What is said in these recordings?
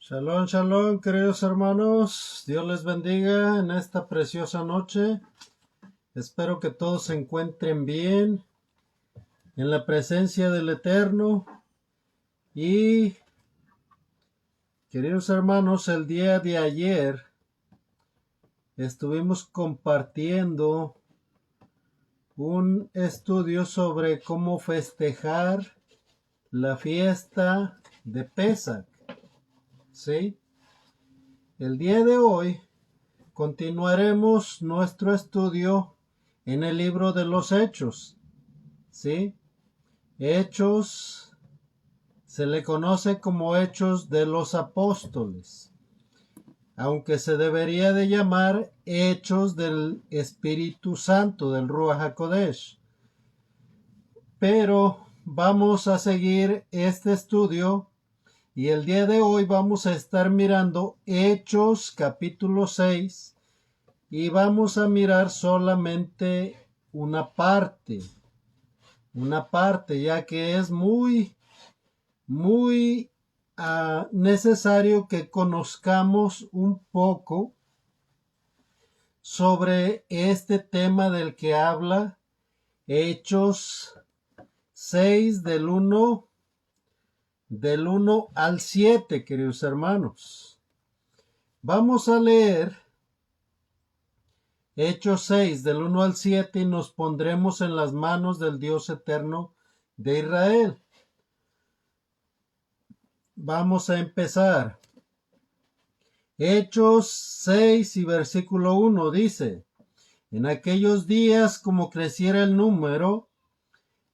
Shalom, shalom, queridos hermanos. Dios les bendiga en esta preciosa noche. Espero que todos se encuentren bien en la presencia del Eterno. Y, queridos hermanos, el día de ayer estuvimos compartiendo un estudio sobre cómo festejar la fiesta de Pesach. ¿Sí? El día de hoy continuaremos nuestro estudio en el libro de los Hechos. ¿Sí? Hechos se le conoce como Hechos de los Apóstoles, aunque se debería de llamar Hechos del Espíritu Santo, del Ruach HaKodesh. Pero vamos a seguir este estudio y el día de hoy vamos a estar mirando Hechos capítulo 6 y vamos a mirar solamente una parte, ya que es muy necesario que conozcamos un poco sobre este tema del que habla Hechos 6 del 1 al 7, queridos hermanos. Vamos a leer Hechos 6 del 1 al 7 y nos pondremos en las manos del Dios eterno de Israel. Vamos a empezar. Hechos 6 y versículo 1 dice: En aquellos días, como creciera el número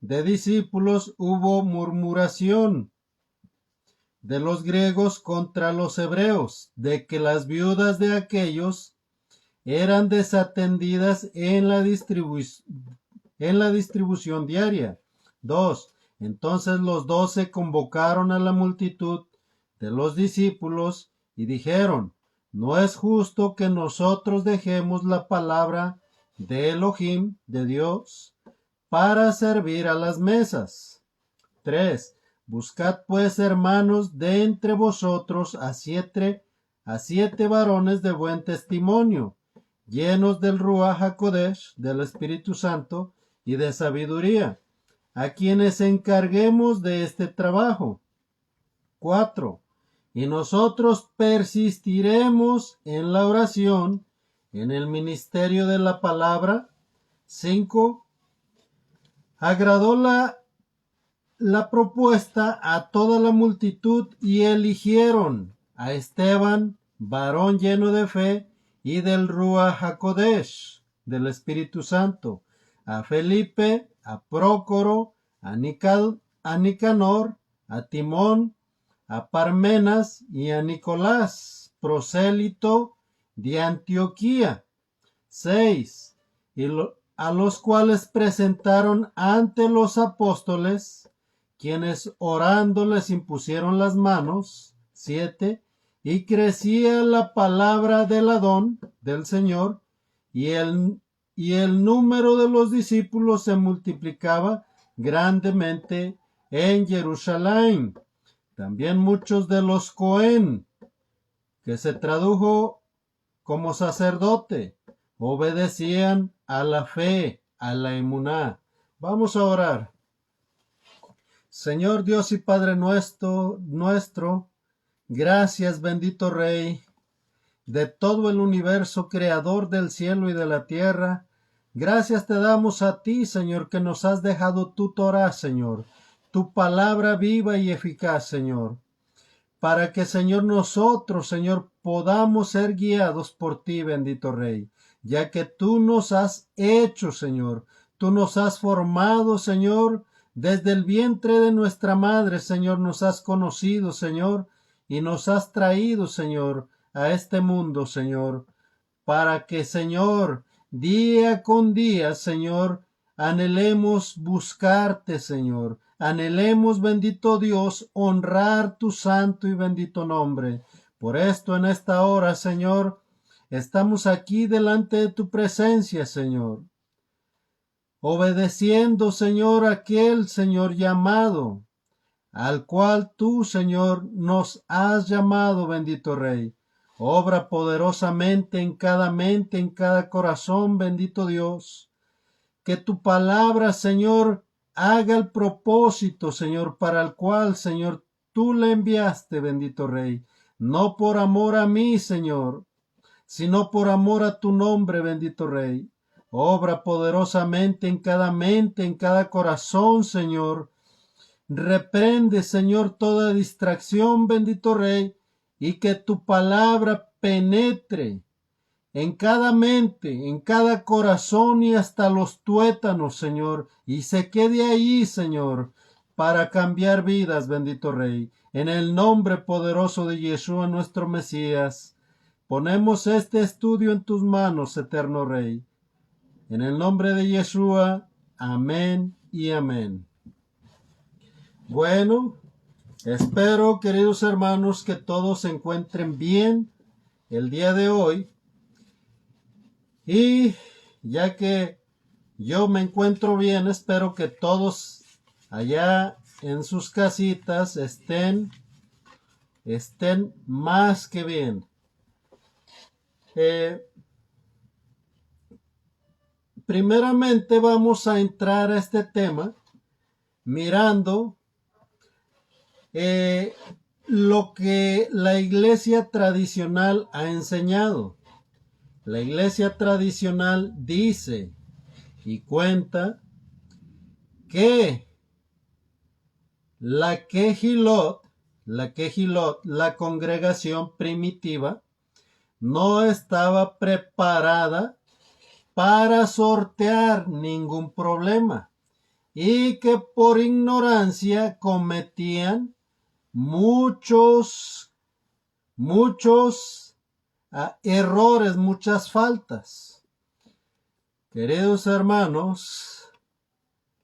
de discípulos, hubo murmuración de los griegos contra los hebreos, de que las viudas de aquellos eran desatendidas en la distribución diaria. 2. Entonces los 12 convocaron a la multitud de los discípulos y dijeron: No es justo que nosotros dejemos la palabra de Elohim, de Dios, para servir a las mesas. 3. Buscad pues, hermanos, de entre vosotros a siete varones de buen testimonio, llenos del Ruach HaKodesh, del Espíritu Santo y de sabiduría, a quienes encarguemos de este trabajo. 4. Y nosotros persistiremos en la oración, en el ministerio de la palabra. 5. Agradó la propuesta a toda la multitud y eligieron a Esteban, varón lleno de fe y del Ruach HaKodesh, del Espíritu Santo, a Felipe, a Prócoro, a Nicanor, a Timón, a Parmenas y a Nicolás, prosélito de Antioquía. 6. A los cuales presentaron ante los apóstoles, quienes orando les impusieron las manos. 7. Y crecía la palabra del Adón, del Señor, y el número de los discípulos se multiplicaba grandemente en Jerusalén. También muchos de los Cohen, que se tradujo como sacerdote, obedecían a la fe, a la emuná. Vamos a orar. Señor Dios y Padre nuestro, gracias, bendito Rey de todo el universo, creador del cielo y de la tierra. Gracias te damos a ti, Señor, que nos has dejado tu Torah, Señor, tu palabra viva y eficaz, Señor, para que, Señor, nosotros, Señor, podamos ser guiados por ti, bendito Rey, ya que tú nos has hecho, Señor, tú nos has formado, Señor, desde el vientre de nuestra madre, Señor, nos has conocido, Señor, y nos has traído, Señor, a este mundo, Señor, para que, Señor, día con día, Señor, anhelemos buscarte, Señor, anhelemos, bendito Dios, honrar tu santo y bendito nombre. Por esto, en esta hora, Señor, estamos aquí delante de tu presencia, Señor, obedeciendo, Señor, aquel, Señor, llamado al cual tú, Señor, nos has llamado, bendito Rey. Obra poderosamente en cada mente, en cada corazón, bendito Dios. Que tu palabra, Señor, haga el propósito, Señor, para el cual, Señor, tú la enviaste, bendito Rey. No por amor a mí, Señor, sino por amor a tu nombre, bendito Rey. Obra poderosamente en cada mente, en cada corazón, Señor. Reprende, Señor, toda distracción, bendito Rey, y que tu palabra penetre en cada mente, en cada corazón y hasta los tuétanos, Señor, y se quede ahí, Señor, para cambiar vidas, bendito Rey. En el nombre poderoso de Yeshua, nuestro Mesías, ponemos este estudio en tus manos, eterno Rey. En el nombre de Yeshua, amén y amén. Bueno, espero, queridos hermanos, que todos se encuentren bien el día de hoy. Y ya que yo me encuentro bien, espero que todos allá en sus casitas estén más que bien. Primeramente vamos a entrar a este tema mirando lo que la iglesia tradicional ha enseñado. La iglesia tradicional dice y cuenta que la Kehilot, la congregación primitiva, no estaba preparada para sortear ningún problema y que por ignorancia cometían muchos errores, muchas faltas. Queridos hermanos,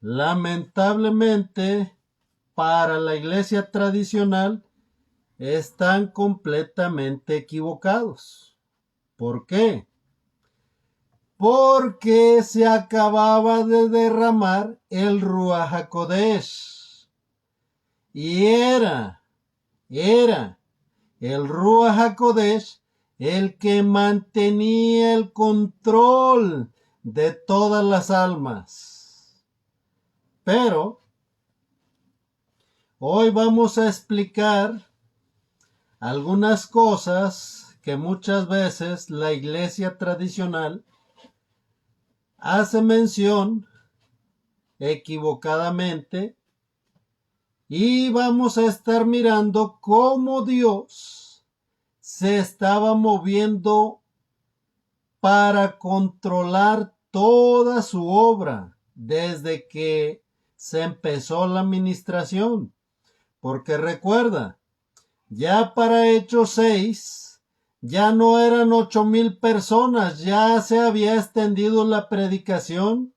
lamentablemente para la iglesia tradicional están completamente equivocados. ¿Por qué? Porque se acababa de derramar el Ruach HaKodesh. Y era el Ruach HaKodesh el que mantenía el control de todas las almas. Pero hoy vamos a explicar algunas cosas que muchas veces la iglesia tradicional hace mención equivocadamente, y vamos a estar mirando cómo Dios se estaba moviendo para controlar toda su obra desde que se empezó la administración. Porque recuerda, ya para Hechos 6, ya no eran 8,000 personas, ya se había extendido la predicación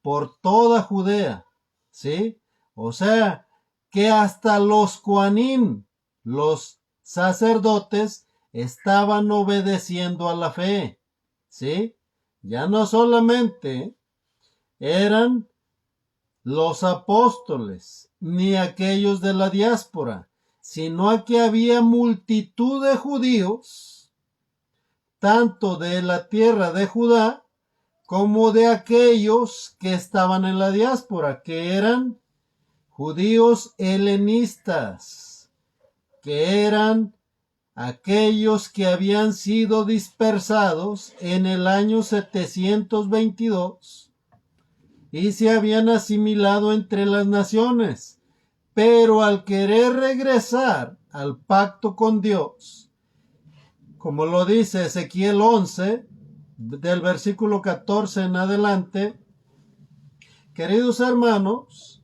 por toda Judea, ¿sí? O sea, que hasta los Coanim, los sacerdotes, estaban obedeciendo a la fe, ¿sí? Ya no solamente eran los apóstoles, ni aquellos de la diáspora, sino que había multitud de judíos, tanto de la tierra de Judá como de aquellos que estaban en la diáspora, que eran judíos helenistas, que eran aquellos que habían sido dispersados en el año 722 y se habían asimilado entre las naciones, pero al querer regresar al pacto con Dios, como lo dice Ezequiel 11, del versículo 14 en adelante, queridos hermanos,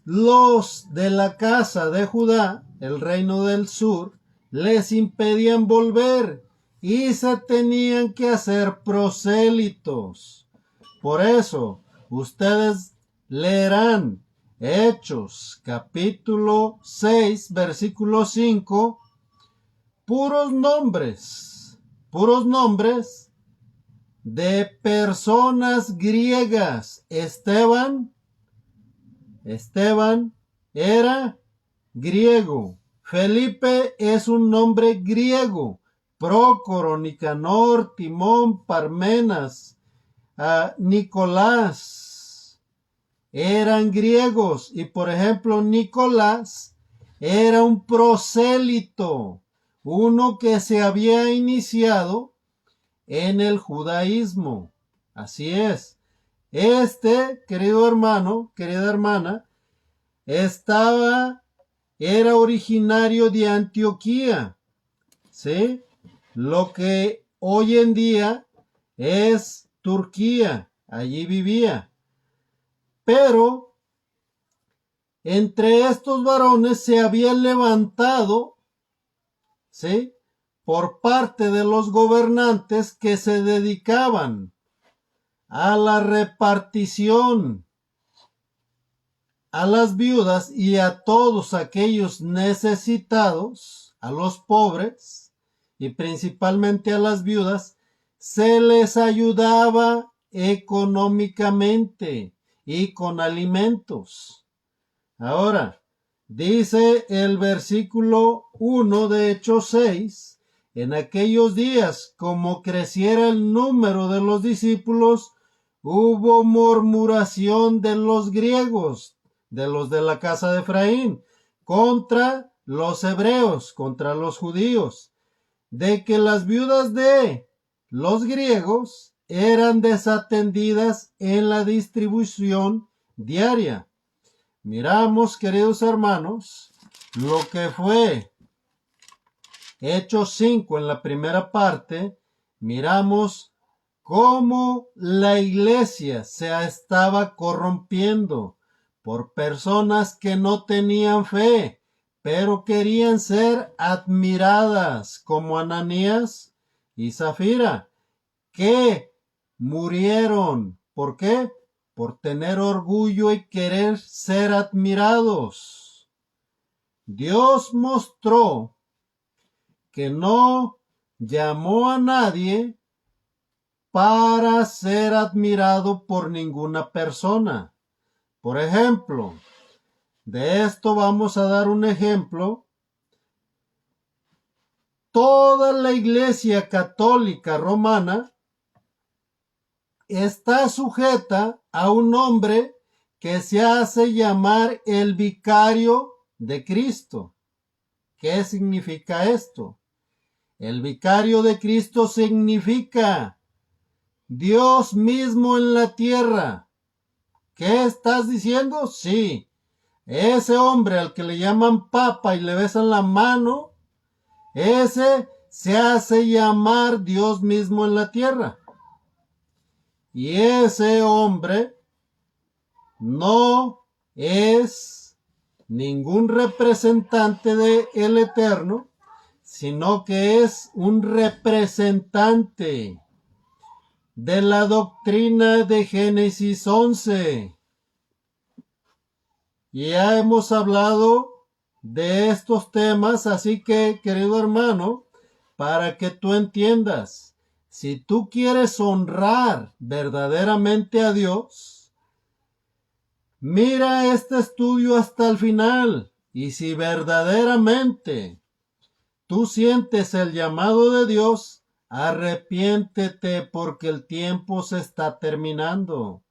los de la casa de Judá, el reino del sur, les impedían volver y se tenían que hacer prosélitos. Por eso, ustedes leerán Hechos, capítulo 6, versículo 5, puros nombres de personas griegas. Esteban, era griego. Felipe es un nombre griego. Prócoro, Nicanor, Timón, Parmenas, Nicolás eran griegos. Y por ejemplo, Nicolás era un prosélito, uno que se había iniciado en el judaísmo. Así es. Querido hermano, querida hermana, era originario de Antioquía, ¿sí? Lo que hoy en día es Turquía. Allí vivía. Pero entre estos varones se había levantado, ¿sí?, por parte de los gobernantes que se dedicaban a la repartición a las viudas y a todos aquellos necesitados, a los pobres y principalmente a las viudas, se les ayudaba económicamente y con alimentos. Ahora, dice el versículo 1 de Hechos 6, en aquellos días, como creciera el número de los discípulos, hubo murmuración de los griegos, de los de la casa de Efraín, contra los hebreos, contra los judíos, de que las viudas de los griegos eran desatendidas en la distribución diaria. Miramos, queridos hermanos, lo que fue Hechos 5 en la primera parte. Miramos cómo la iglesia se estaba corrompiendo por personas que no tenían fe, pero querían ser admiradas, como Ananías y Zafira, que murieron. ¿Por qué? Por tener orgullo y querer ser admirados. Dios mostró que no llamó a nadie para ser admirado por ninguna persona. Por ejemplo, de esto vamos a dar un ejemplo. Toda la Iglesia Católica Romana está sujeta a un hombre que se hace llamar el vicario de Cristo. ¿Qué significa esto? El vicario de Cristo significa Dios mismo en la tierra. ¿Qué estás diciendo? Sí, ese hombre al que le llaman papa y le besan la mano, ese se hace llamar Dios mismo en la tierra. Y ese hombre no es ningún representante del Eterno, sino que es un representante de la doctrina de Génesis 11. Ya hemos hablado de estos temas, así que, querido hermano, para que tú entiendas, si tú quieres honrar verdaderamente a Dios, mira este estudio hasta el final, y si verdaderamente tú sientes el llamado de Dios, arrepiéntete porque el tiempo se está terminando.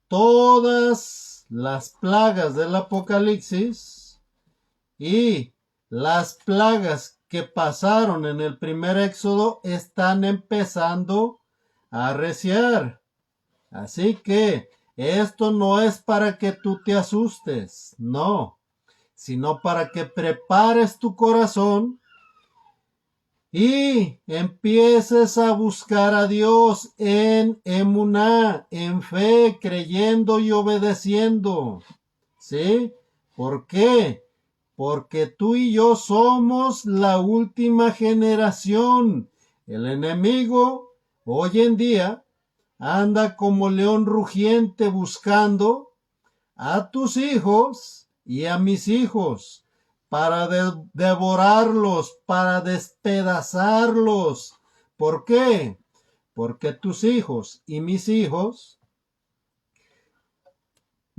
Todas las plagas del Apocalipsis y las plagas que pasaron en el primer Éxodo están empezando a arreciar. Así que esto no es para que tú te asustes, no, sino para que prepares tu corazón y empieces a buscar a Dios en emuná, en fe, creyendo y obedeciendo. ¿Sí? ¿Por qué? Porque tú y yo somos la última generación. El enemigo hoy en día anda como león rugiente buscando a tus hijos y a mis hijos para devorarlos, para despedazarlos. ¿Por qué? Porque tus hijos y mis hijos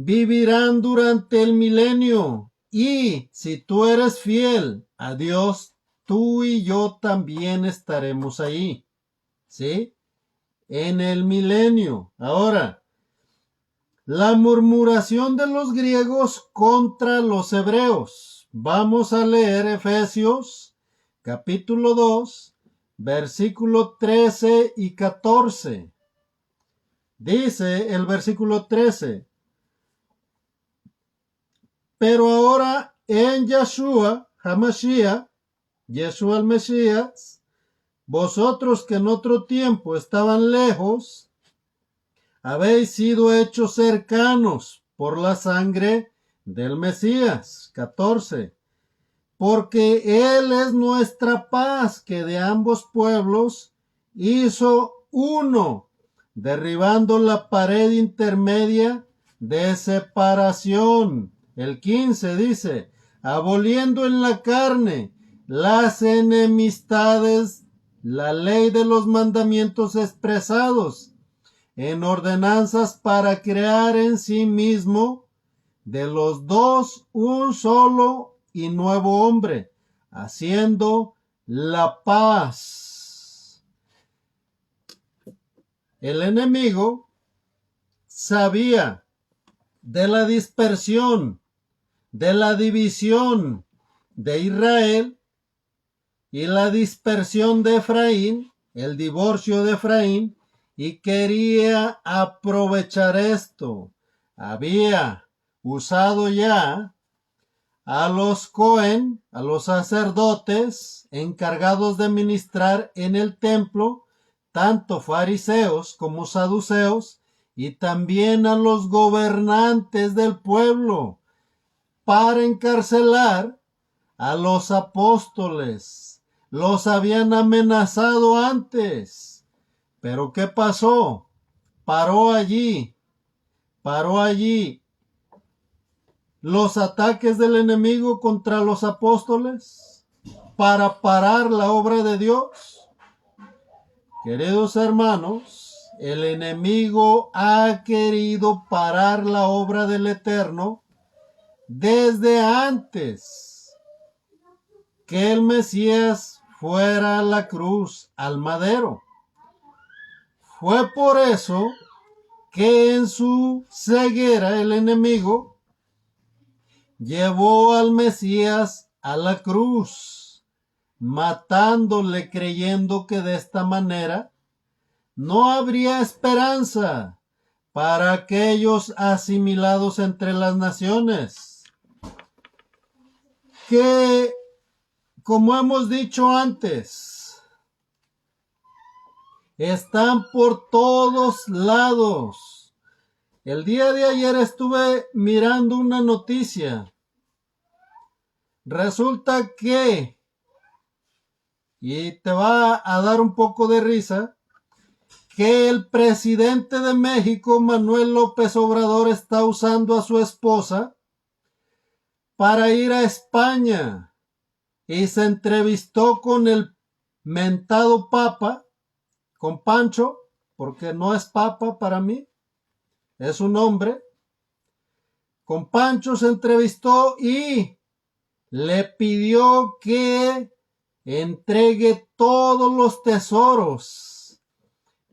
vivirán durante el milenio. Y si tú eres fiel a Dios, tú y yo también estaremos ahí. ¿Sí? En el milenio. Ahora, la murmuración de los griegos contra los hebreos. Vamos a leer Efesios capítulo 2, versículo 13 y 14. Dice el versículo 13: pero ahora en Yeshua HaMashiach, Yeshua el Mesías, vosotros que en otro tiempo estaban lejos, habéis sido hechos cercanos por la sangre del Mesías. 14. Porque Él es nuestra paz, que de ambos pueblos hizo uno, derribando la pared intermedia de separación. El 15 dice: aboliendo en la carne las enemistades, la ley de los mandamientos expresados en ordenanzas, para crear en sí mismo de los dos un solo y nuevo hombre, haciendo la paz. El enemigo sabía de la dispersión, de la división de Israel y la dispersión de Efraín, el divorcio de Efraín, y quería aprovechar esto. Había usado ya a los Cohen, a los sacerdotes encargados de ministrar en el templo, tanto fariseos como saduceos, y también a los gobernantes del pueblo, para encarcelar a los apóstoles. Los habían amenazado antes. Pero ¿qué pasó? Paró allí los ataques del enemigo contra los apóstoles para parar la obra de Dios. Queridos hermanos, el enemigo ha querido parar la obra del Eterno desde antes que el Mesías fuera a la cruz, al madero. Fue por eso que en su ceguera el enemigo llevó al Mesías a la cruz, matándole, creyendo que de esta manera no habría esperanza para aquellos asimilados entre las naciones, que, como hemos dicho antes, están por todos lados. El día de ayer estuve mirando una noticia. Resulta que, y te va a dar un poco de risa, que el presidente de México, Manuel López Obrador, está usando a su esposa para ir a España, y se entrevistó con el mentado Papa, con Pancho, porque no es Papa para mí, es un hombre. Con Pancho se entrevistó y le pidió que entregue todos los tesoros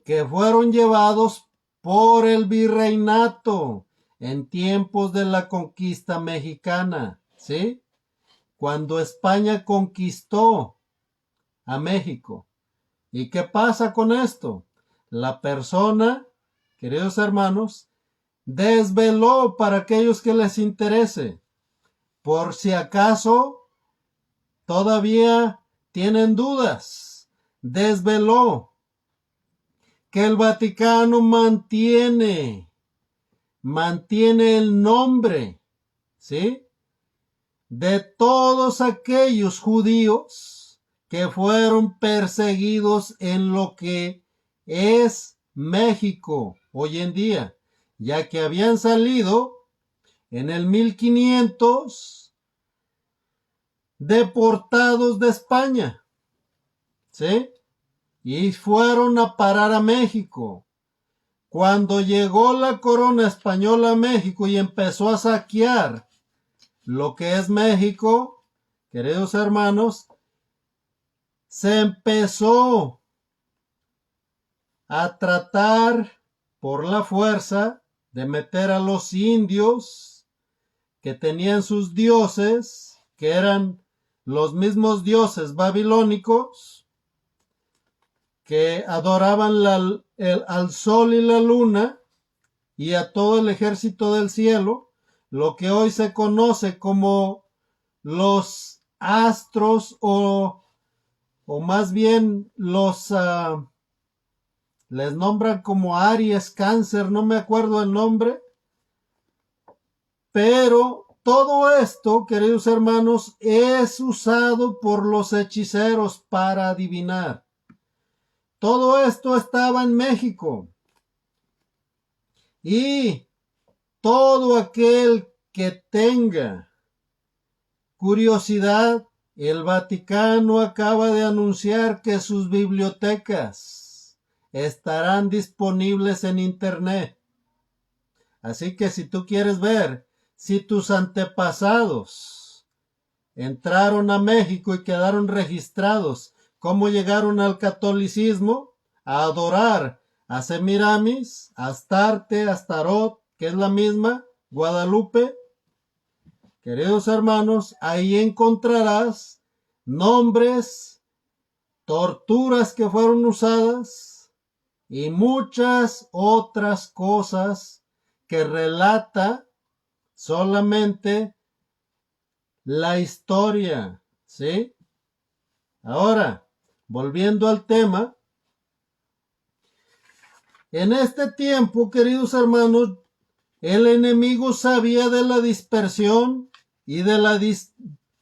que fueron llevados por el virreinato en tiempos de la conquista mexicana, ¿sí? Cuando España conquistó a México. ¿Y qué pasa con esto? La persona, queridos hermanos, desveló, para aquellos que les interese, por si acaso todavía tienen dudas, desveló que el Vaticano mantiene el nombre, ¿sí?, de todos aquellos judíos que fueron perseguidos en lo que es México hoy en día, ya que habían salido en el 1500 deportados de España, ¿sí?, y fueron a parar a México. cuando llegó la corona española a México y empezó a saquear lo que es México, queridos hermanos, se empezó a tratar por la fuerza de meter a los indios que tenían sus dioses, que eran los mismos dioses babilónicos, que adoraban al sol y la luna y a todo el ejército del cielo, lo que hoy se conoce como los astros o más bien les nombran como Aries, Cáncer, no me acuerdo el nombre, pero todo esto, queridos hermanos, es usado por los hechiceros para adivinar. Todo esto estaba en México. Y todo aquel que tenga curiosidad, el Vaticano acaba de anunciar que sus bibliotecas estarán disponibles en Internet. Así que si tú quieres ver si tus antepasados entraron a México y quedaron registrados, cómo llegaron al catolicismo, a adorar a Semiramis, a Astarte, a Astarot, que es la misma, Guadalupe, queridos hermanos, ahí encontrarás nombres, torturas que fueron usadas y muchas otras cosas que relata solamente la historia, ¿sí? Ahora, volviendo al tema, en este tiempo, queridos hermanos, el enemigo sabía de la dispersión y de la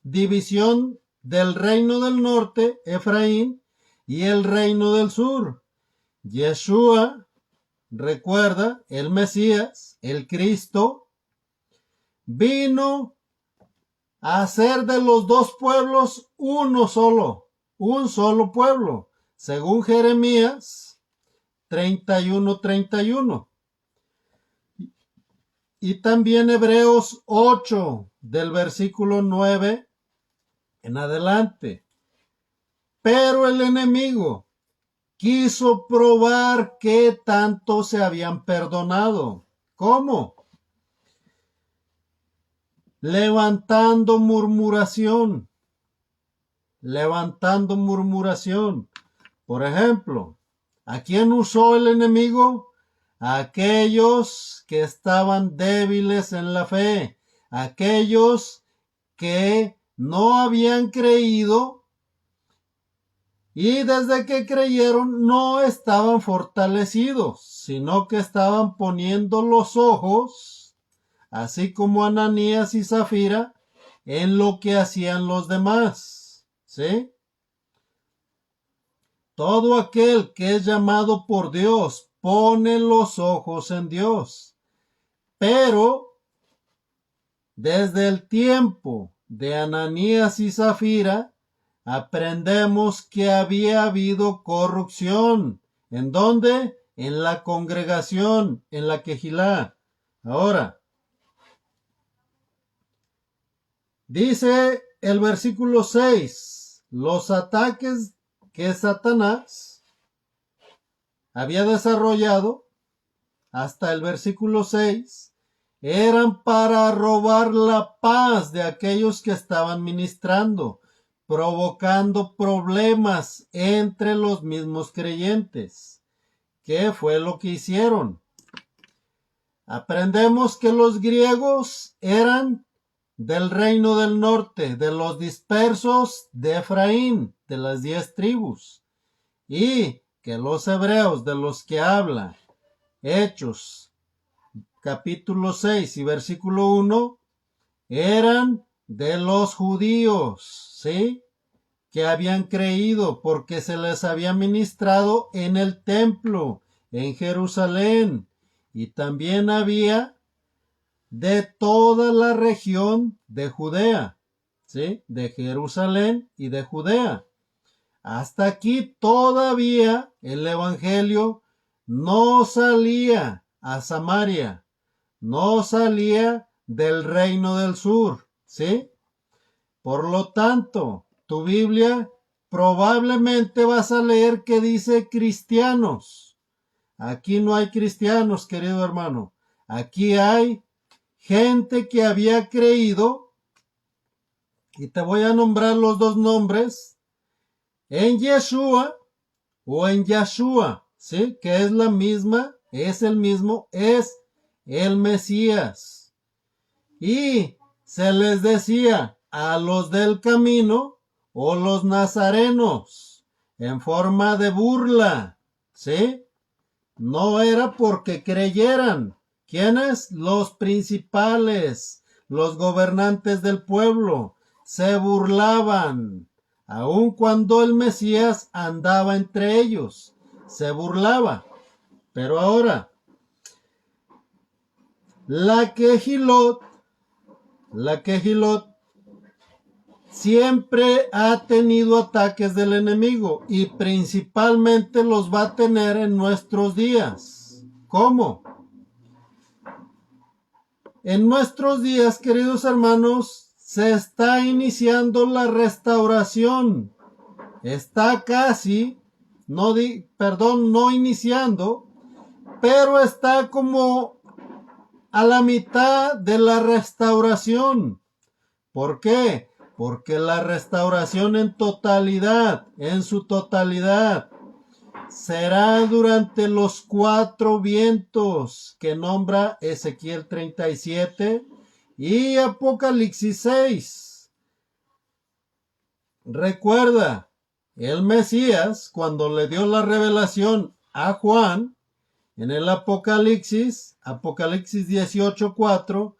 división del reino del norte, Efraín, y el reino del sur. Yeshua, recuerda, el Mesías, el Cristo, vino a hacer de los dos pueblos uno solo, un solo pueblo, según Jeremías 31:31. Y también Hebreos 8, del versículo 9 en adelante. Pero el enemigo quiso probar qué tanto se habían perdonado. ¿Cómo? Levantando murmuración. Levantando murmuración. Por ejemplo, ¿a quién usó el enemigo? A aquellos que estaban débiles en la fe, aquellos que no habían creído y desde que creyeron no estaban fortalecidos, sino que estaban poniendo los ojos, así como Ananías y Zafira, en lo que hacían los demás, ¿sí? Todo aquel que es llamado por Dios pone los ojos en Dios. Pero desde el tiempo de Ananías y Zafira, aprendemos que había habido corrupción. ¿En dónde? En la congregación, en la Quejilá. Ahora, dice el versículo 6, los ataques que Satanás había desarrollado hasta el versículo 6 eran para robar la paz de aquellos que estaban ministrando, provocando problemas entre los mismos creyentes. ¿Qué fue lo que hicieron? Aprendemos que los griegos eran del reino del norte, de los dispersos de Efraín, de las 10 tribus, y que los hebreos de los que habla Hechos capítulo 6 y versículo 1 eran de los judíos, ¿sí? Que habían creído porque se les había ministrado en el templo, en Jerusalén, y también había de toda la región de Judea, ¿sí? De Jerusalén y de Judea. Hasta aquí todavía el evangelio no salía a Samaria, no salía del reino del sur, ¿sí? Por lo tanto, tu Biblia probablemente vas a leer que dice cristianos. Aquí no hay cristianos, querido hermano. Aquí hay gente que había creído, y te voy a nombrar los dos nombres, en Yeshua o en Yahshua, ¿sí? Que es la misma, es el mismo, es el Mesías. Y se les decía a los del camino o los nazarenos en forma de burla, ¿sí? No era porque creyeran. ¿Quiénes? Los principales, los gobernantes del pueblo, se burlaban, aun cuando el Mesías andaba entre ellos, se burlaba. Pero ahora, la Quejilot siempre ha tenido ataques del enemigo y principalmente los va a tener en nuestros días. ¿Cómo? En nuestros días, queridos hermanos, se está iniciando la restauración. Está casi, no iniciando, pero está como a la mitad de la restauración. ¿Por qué? Porque la restauración en su totalidad, será durante los 4 vientos que nombra Ezequiel 37 y Apocalipsis 6. Recuerda, el Mesías, cuando le dio la revelación a Juan, en el Apocalipsis 18:4,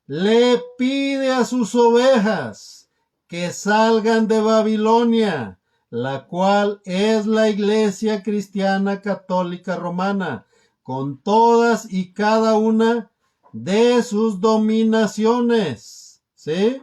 le pide a sus ovejas que salgan de Babilonia, la cual es la Iglesia Cristiana Católica Romana, con todas y cada una de sus dominaciones. ¿Sí?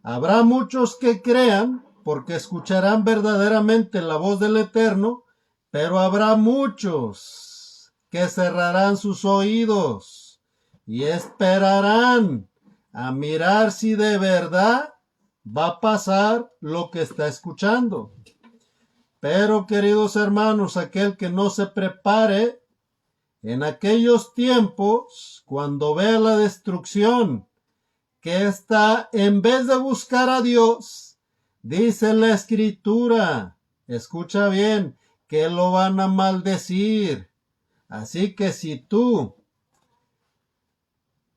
Habrá muchos que crean, porque escucharán verdaderamente la voz del Eterno, pero habrá muchos que cerrarán sus oídos y esperarán a mirar si de verdad va a pasar lo que está escuchando. Pero, queridos hermanos, aquel que no se prepare en aquellos tiempos, cuando vea la destrucción, que está, en vez de buscar a Dios, dice la Escritura, escucha bien, que lo van a maldecir. Así que si tú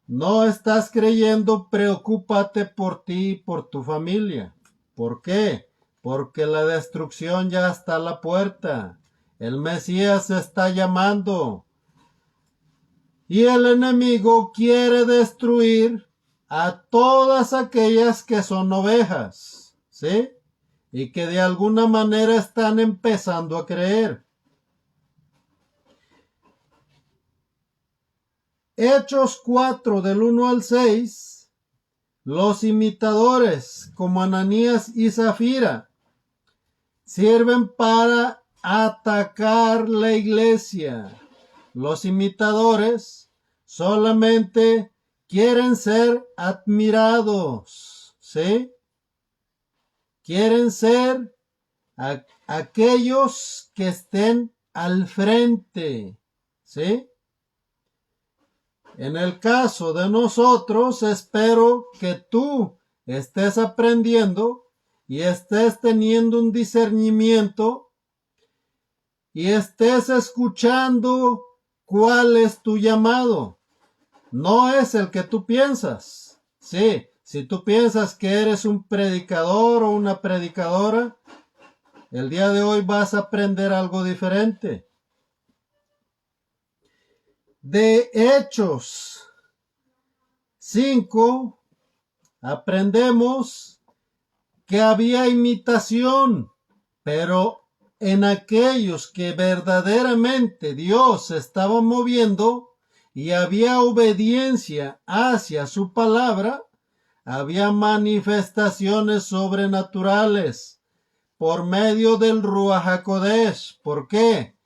no estás creyendo, preocúpate por ti y por tu familia. ¿Por qué? Porque la destrucción ya está a la puerta. El Mesías está llamando. Y el enemigo quiere destruir a todas aquellas que son ovejas, ¿sí? Y que de alguna manera están empezando a creer. Hechos 4 del 1 al 6, los imitadores como Ananías y Zafira sirven para atacar la iglesia. Los imitadores solamente quieren ser admirados, ¿sí? Quieren ser aquellos que estén al frente, ¿sí? En el caso de nosotros, espero que tú estés aprendiendo y estés teniendo un discernimiento y estés escuchando cuál es tu llamado. No es el que tú piensas. Sí, si tú piensas que eres un predicador o una predicadora, el día de hoy vas a aprender algo diferente. De Hechos 5 aprendemos que había imitación, pero en aquellos que verdaderamente Dios estaba moviendo y había obediencia hacia su palabra, había manifestaciones sobrenaturales por medio del Ruach HaKodesh. ¿Por qué?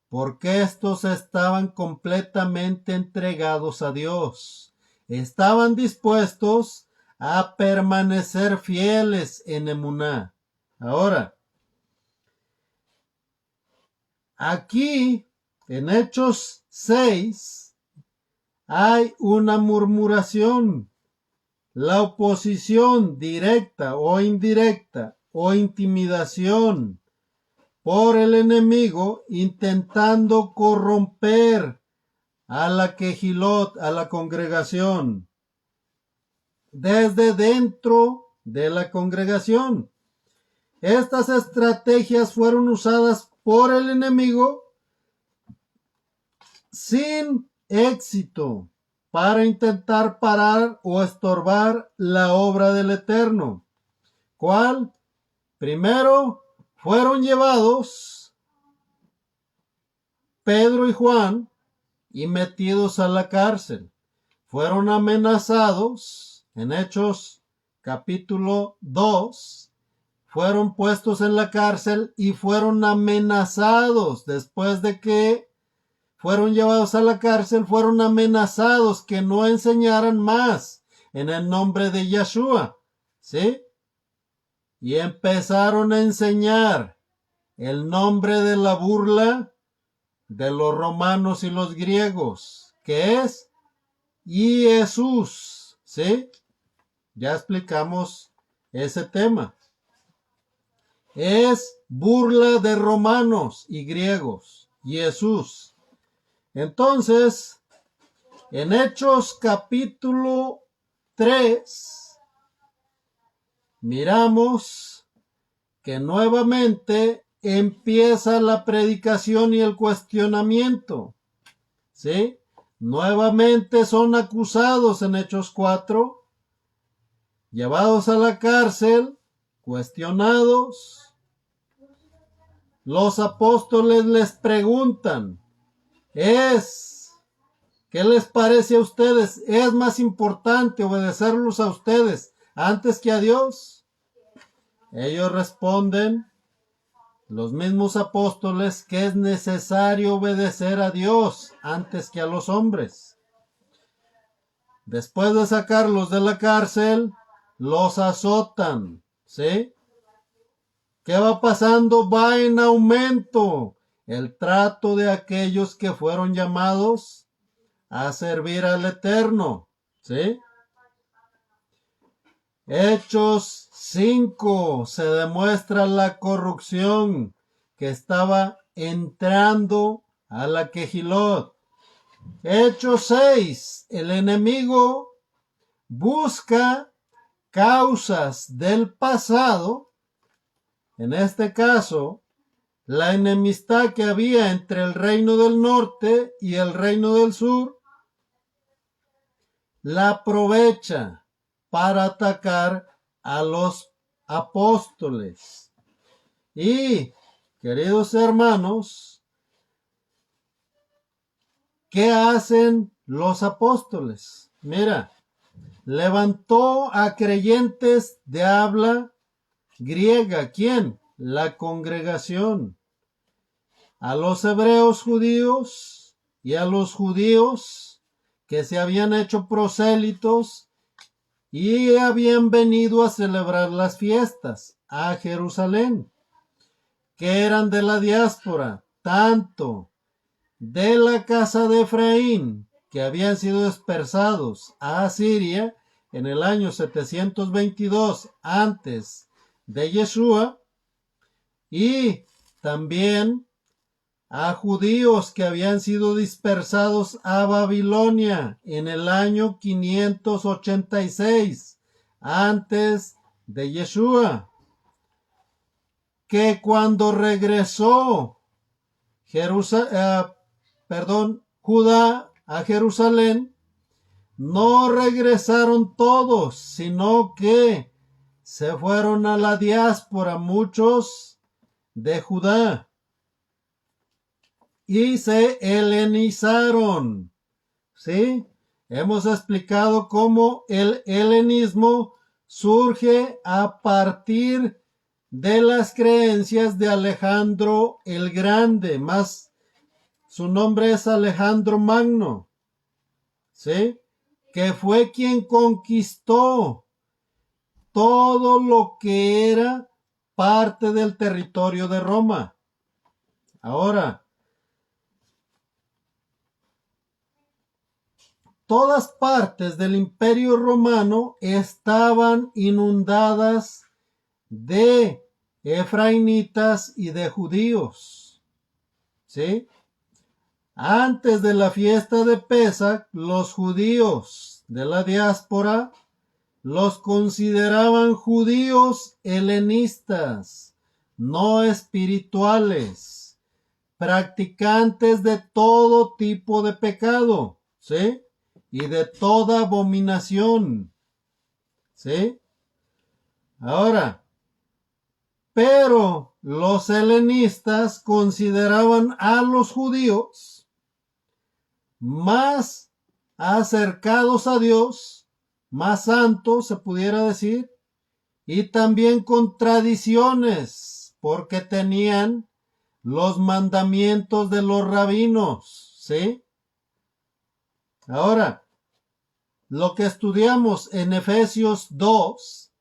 porque estos estaban completamente entregados a Dios. Estaban dispuestos a permanecer fieles en Emuná. Ahora, aquí en Hechos 6 hay una murmuración. La oposición directa o indirecta o intimidación por el enemigo intentando corromper a la Quejilot, a la congregación, desde dentro de la congregación. Estas estrategias fueron usadas por el enemigo sin éxito para intentar parar o estorbar la obra del Eterno. ¿Cuál? Primero, fueron llevados Pedro y Juan y metidos a la cárcel. Fueron amenazados en Hechos capítulo 2. Fueron puestos en la cárcel y fueron amenazados después de que fueron llevados a la cárcel, fueron amenazados que no enseñaran más en el nombre de Yeshua, ¿sí? Y empezaron a enseñar el nombre de la burla de los romanos y los griegos, que es Jesús, ¿sí? Ya explicamos ese tema. Es burla de romanos y griegos, Jesús. Entonces, en Hechos capítulo 3, miramos que nuevamente empieza la predicación y el cuestionamiento, ¿sí? Nuevamente son acusados en Hechos 4, llevados a la cárcel, cuestionados. Los apóstoles les preguntan, ¿qué les parece a ustedes? ¿Es más importante obedecerlos a ustedes antes que a Dios? Ellos responden, los mismos apóstoles, que es necesario obedecer a Dios antes que a los hombres. Después de sacarlos de la cárcel, los azotan, ¿sí? ¿Qué va pasando? Va en aumento el trato de aquellos que fueron llamados a servir al Eterno, ¿sí? Hechos 5 se demuestra la corrupción que estaba entrando a la Quejilot. Hechos 6, el enemigo busca causas del pasado, en este caso, la enemistad que había entre el reino del norte y el reino del sur, la aprovecha para atacar a los apóstoles. Y, queridos hermanos, ¿qué hacen los apóstoles? Mira, levantó a creyentes de habla griega. ¿Quién? La congregación. A los hebreos judíos y a los judíos que se habían hecho prosélitos y habían venido a celebrar las fiestas a Jerusalén, que eran de la diáspora, tanto de la casa de Efraín, que habían sido dispersados a Asiria en el año 722 antes de Yeshua, y también a judíos que habían sido dispersados a Babilonia en el año 586 antes de Yeshua, que cuando regresó Judá a Jerusalén, no regresaron todos, sino que se fueron a la diáspora muchos de Judá y se helenizaron, ¿sí? Hemos explicado cómo el helenismo surge a partir de las creencias de Alejandro el Grande, más su nombre es Alejandro Magno, ¿sí? Que fue quien conquistó todo lo que era parte del territorio de Roma. Ahora, todas partes del Imperio Romano estaban inundadas de efraimitas y de judíos, ¿sí? Antes de la fiesta de Pesach, los judíos de la diáspora los consideraban judíos helenistas, no espirituales, practicantes de todo tipo de pecado, ¿sí? Y de toda abominación, ¿sí? Ahora, pero los helenistas consideraban a los judíos más acercados a Dios, más santos, se pudiera decir, y también con tradiciones, porque tenían los mandamientos de los rabinos, ¿sí? Ahora, lo que estudiamos en Efesios 2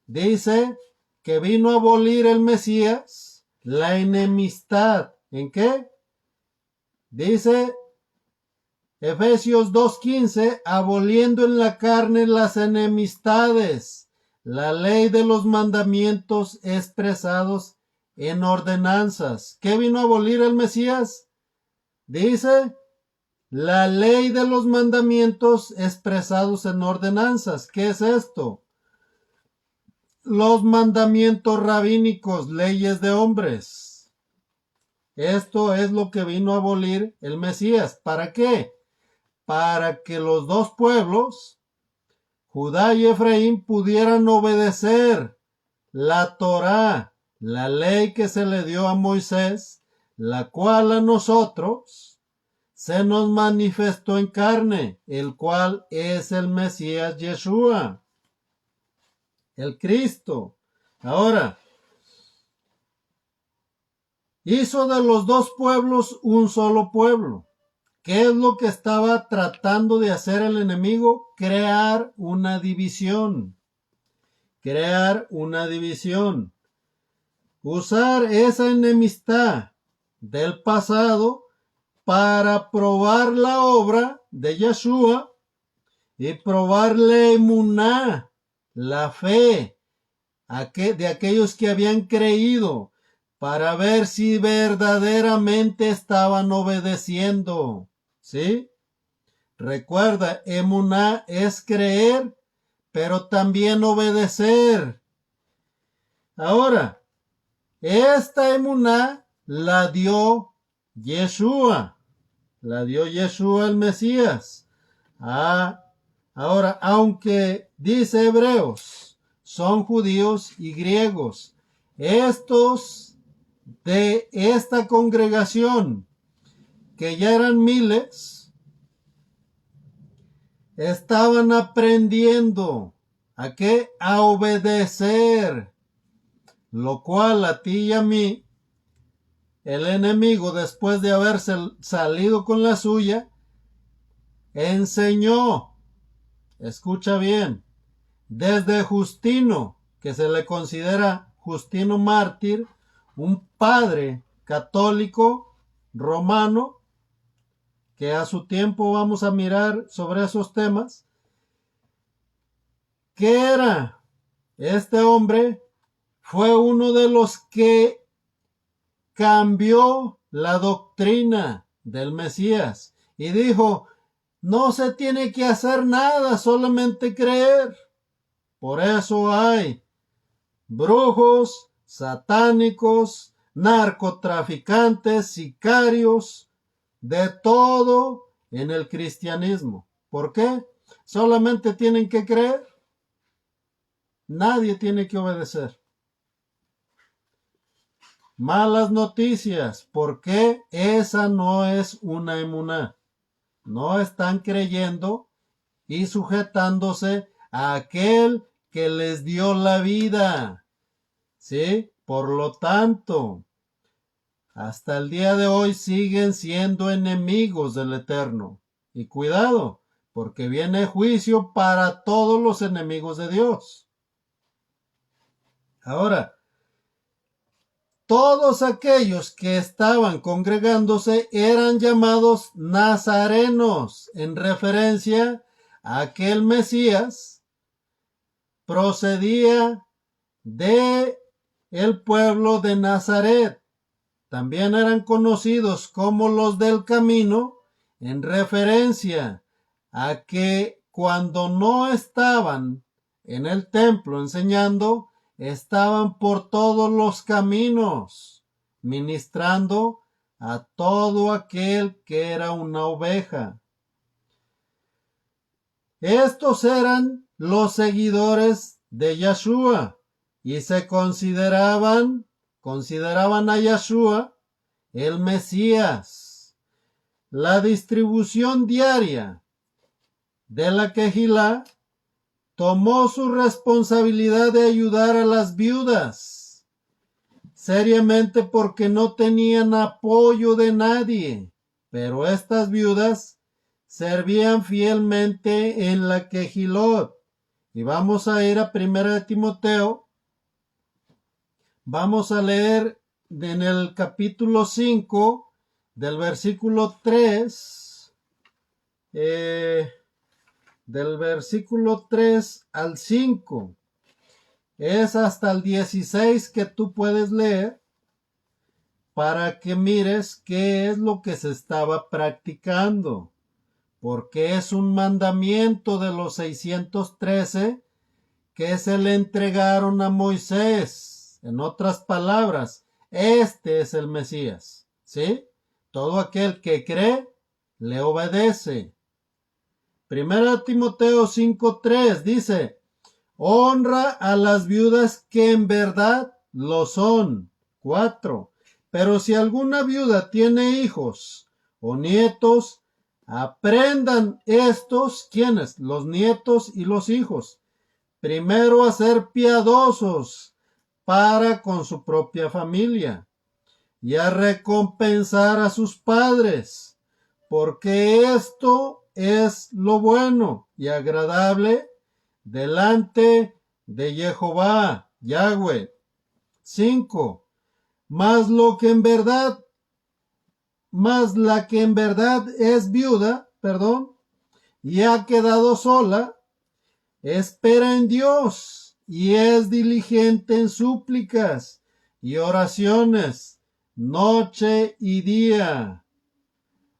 dice que vino a abolir el Mesías la enemistad. ¿En qué? Dice Efesios 2:15, aboliendo en la carne las enemistades, la ley de los mandamientos expresados en ordenanzas. ¿Qué vino a abolir el Mesías? Dice, la ley de los mandamientos expresados en ordenanzas. ¿Qué es esto? Los mandamientos rabínicos, leyes de hombres. Esto es lo que vino a abolir el Mesías. ¿Para qué? Para que los dos pueblos, Judá y Efraín, pudieran obedecer la Torá, la ley que se le dio a Moisés, la cual a nosotros se nos manifestó en carne, el cual es el Mesías Yeshua, el Cristo. Ahora, hizo de los dos pueblos un solo pueblo. ¿Qué es lo que estaba tratando de hacer el enemigo? Crear una división. Crear una división. Usar esa enemistad del pasado para probar la obra de Yeshua y probar la emuná, la fe de aquellos que habían creído, para ver si verdaderamente estaban obedeciendo. ¿Sí? Recuerda, emuná es creer, pero también obedecer. Ahora, esta emuná la dio Yeshua. La dio Yeshua el Mesías. Ahora, aunque dice Hebreos, son judíos y griegos. Estos de esta congregación, que ya eran miles, estaban aprendiendo ¿a qué? A obedecer, lo cual a ti y a mí, el enemigo, después de haberse salido con la suya, enseñó, escucha bien, desde Justino, que se le considera Justino mártir, un padre católico romano, que a su tiempo vamos a mirar sobre esos temas. ¿Qué era? Este hombre fue uno de los que cambió la doctrina del Mesías y dijo, no se tiene que hacer nada, solamente creer. Por eso hay brujos, satánicos, narcotraficantes, sicarios, de todo en el cristianismo. ¿Por qué? Solamente tienen que creer. Nadie tiene que obedecer. Malas noticias, porque esa no es una emuná. No están creyendo y sujetándose a aquel que les dio la vida. ¿Sí? Por lo tanto, hasta el día de hoy siguen siendo enemigos del Eterno. Y cuidado, porque viene juicio para todos los enemigos de Dios. Ahora, todos aquellos que estaban congregándose eran llamados nazarenos, en referencia a que el Mesías procedía de el pueblo de Nazaret. También eran conocidos como los del camino, en referencia a que cuando no estaban en el templo enseñando, estaban por todos los caminos, ministrando a todo aquel que era una oveja. Estos eran los seguidores de Yeshua y se consideraban a Yeshua el Mesías. La distribución diaria de la Kehilá tomó su responsabilidad de ayudar a las viudas, seriamente porque no tenían apoyo de nadie, pero estas viudas servían fielmente en la Kehilot. Y vamos a ir a 1 de Timoteo. Vamos a leer en el capítulo 5, del versículo 3, del versículo 3 al 5. Es hasta el 16 que tú puedes leer para que mires qué es lo que se estaba practicando. Porque es un mandamiento de los 613 que se le entregaron a Moisés. En otras palabras, este es el Mesías, ¿sí? Todo aquel que cree, le obedece. 1 Timoteo 5:3 dice, honra a las viudas que en verdad lo son. 4. Pero si alguna viuda tiene hijos o nietos, aprendan estos, ¿quiénes? Los nietos y los hijos. Primero a ser piadosos para con su propia familia y a recompensar a sus padres, porque esto es lo bueno y agradable delante de Jehová, Yahweh. 5. Mas la que en verdad es viuda, y ha quedado sola, espera en Dios y es diligente en súplicas y oraciones, noche y día.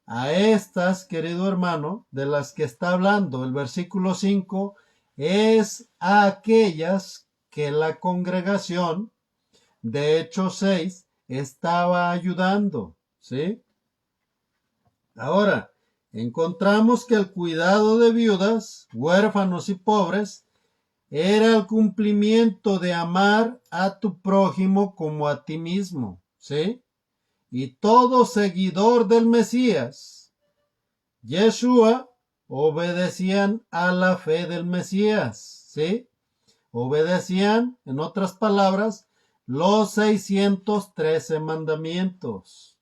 A estas, querido hermano, de las que está hablando el versículo 5, es a aquellas que la congregación de Hechos 6 estaba ayudando, ¿sí? Ahora, encontramos que el cuidado de viudas, huérfanos y pobres era el cumplimiento de amar a tu prójimo como a ti mismo, ¿sí? Y todo seguidor del Mesías, Yeshua, obedecían a la fe del Mesías, ¿sí? Obedecían, en otras palabras, los 613 mandamientos.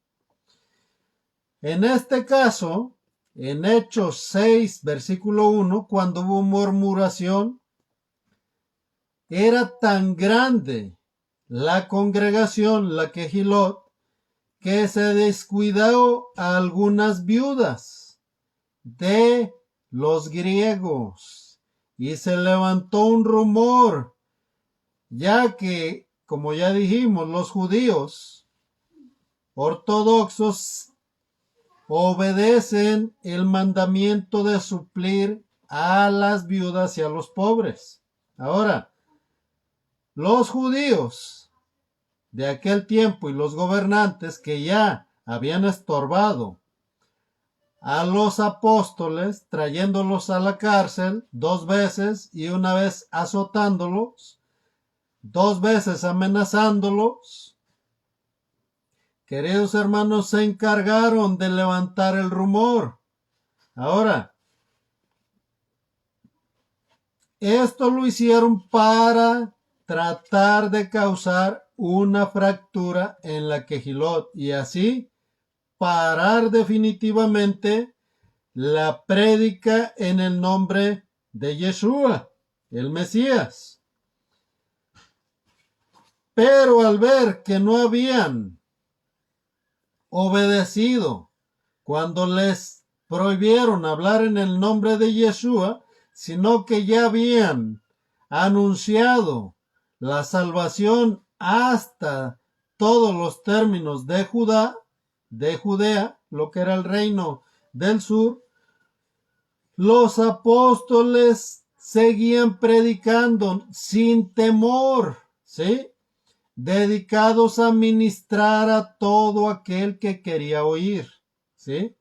En este caso, en Hechos 6, versículo 1, cuando hubo murmuración, era tan grande la congregación, la Kehilot, que se descuidó a algunas viudas de los griegos y se levantó un rumor, ya que, como ya dijimos, los judíos ortodoxos obedecen el mandamiento de suplir a las viudas y a los pobres. Ahora, los judíos de aquel tiempo y los gobernantes que ya habían estorbado a los apóstoles, trayéndolos a la cárcel 2 veces y una vez azotándolos, 2 veces amenazándolos, queridos hermanos, se encargaron de levantar el rumor. Ahora, esto lo hicieron para tratar de causar una fractura en la quejilot y así parar definitivamente la prédica en el nombre de Yeshua, el Mesías. Pero al ver que no habían obedecido cuando les prohibieron hablar en el nombre de Yeshua, sino que ya habían anunciado la salvación hasta todos los términos de Judea, lo que era el reino del sur, los apóstoles seguían predicando sin temor, ¿sí? Dedicados a ministrar a todo aquel que quería oír, ¿sí?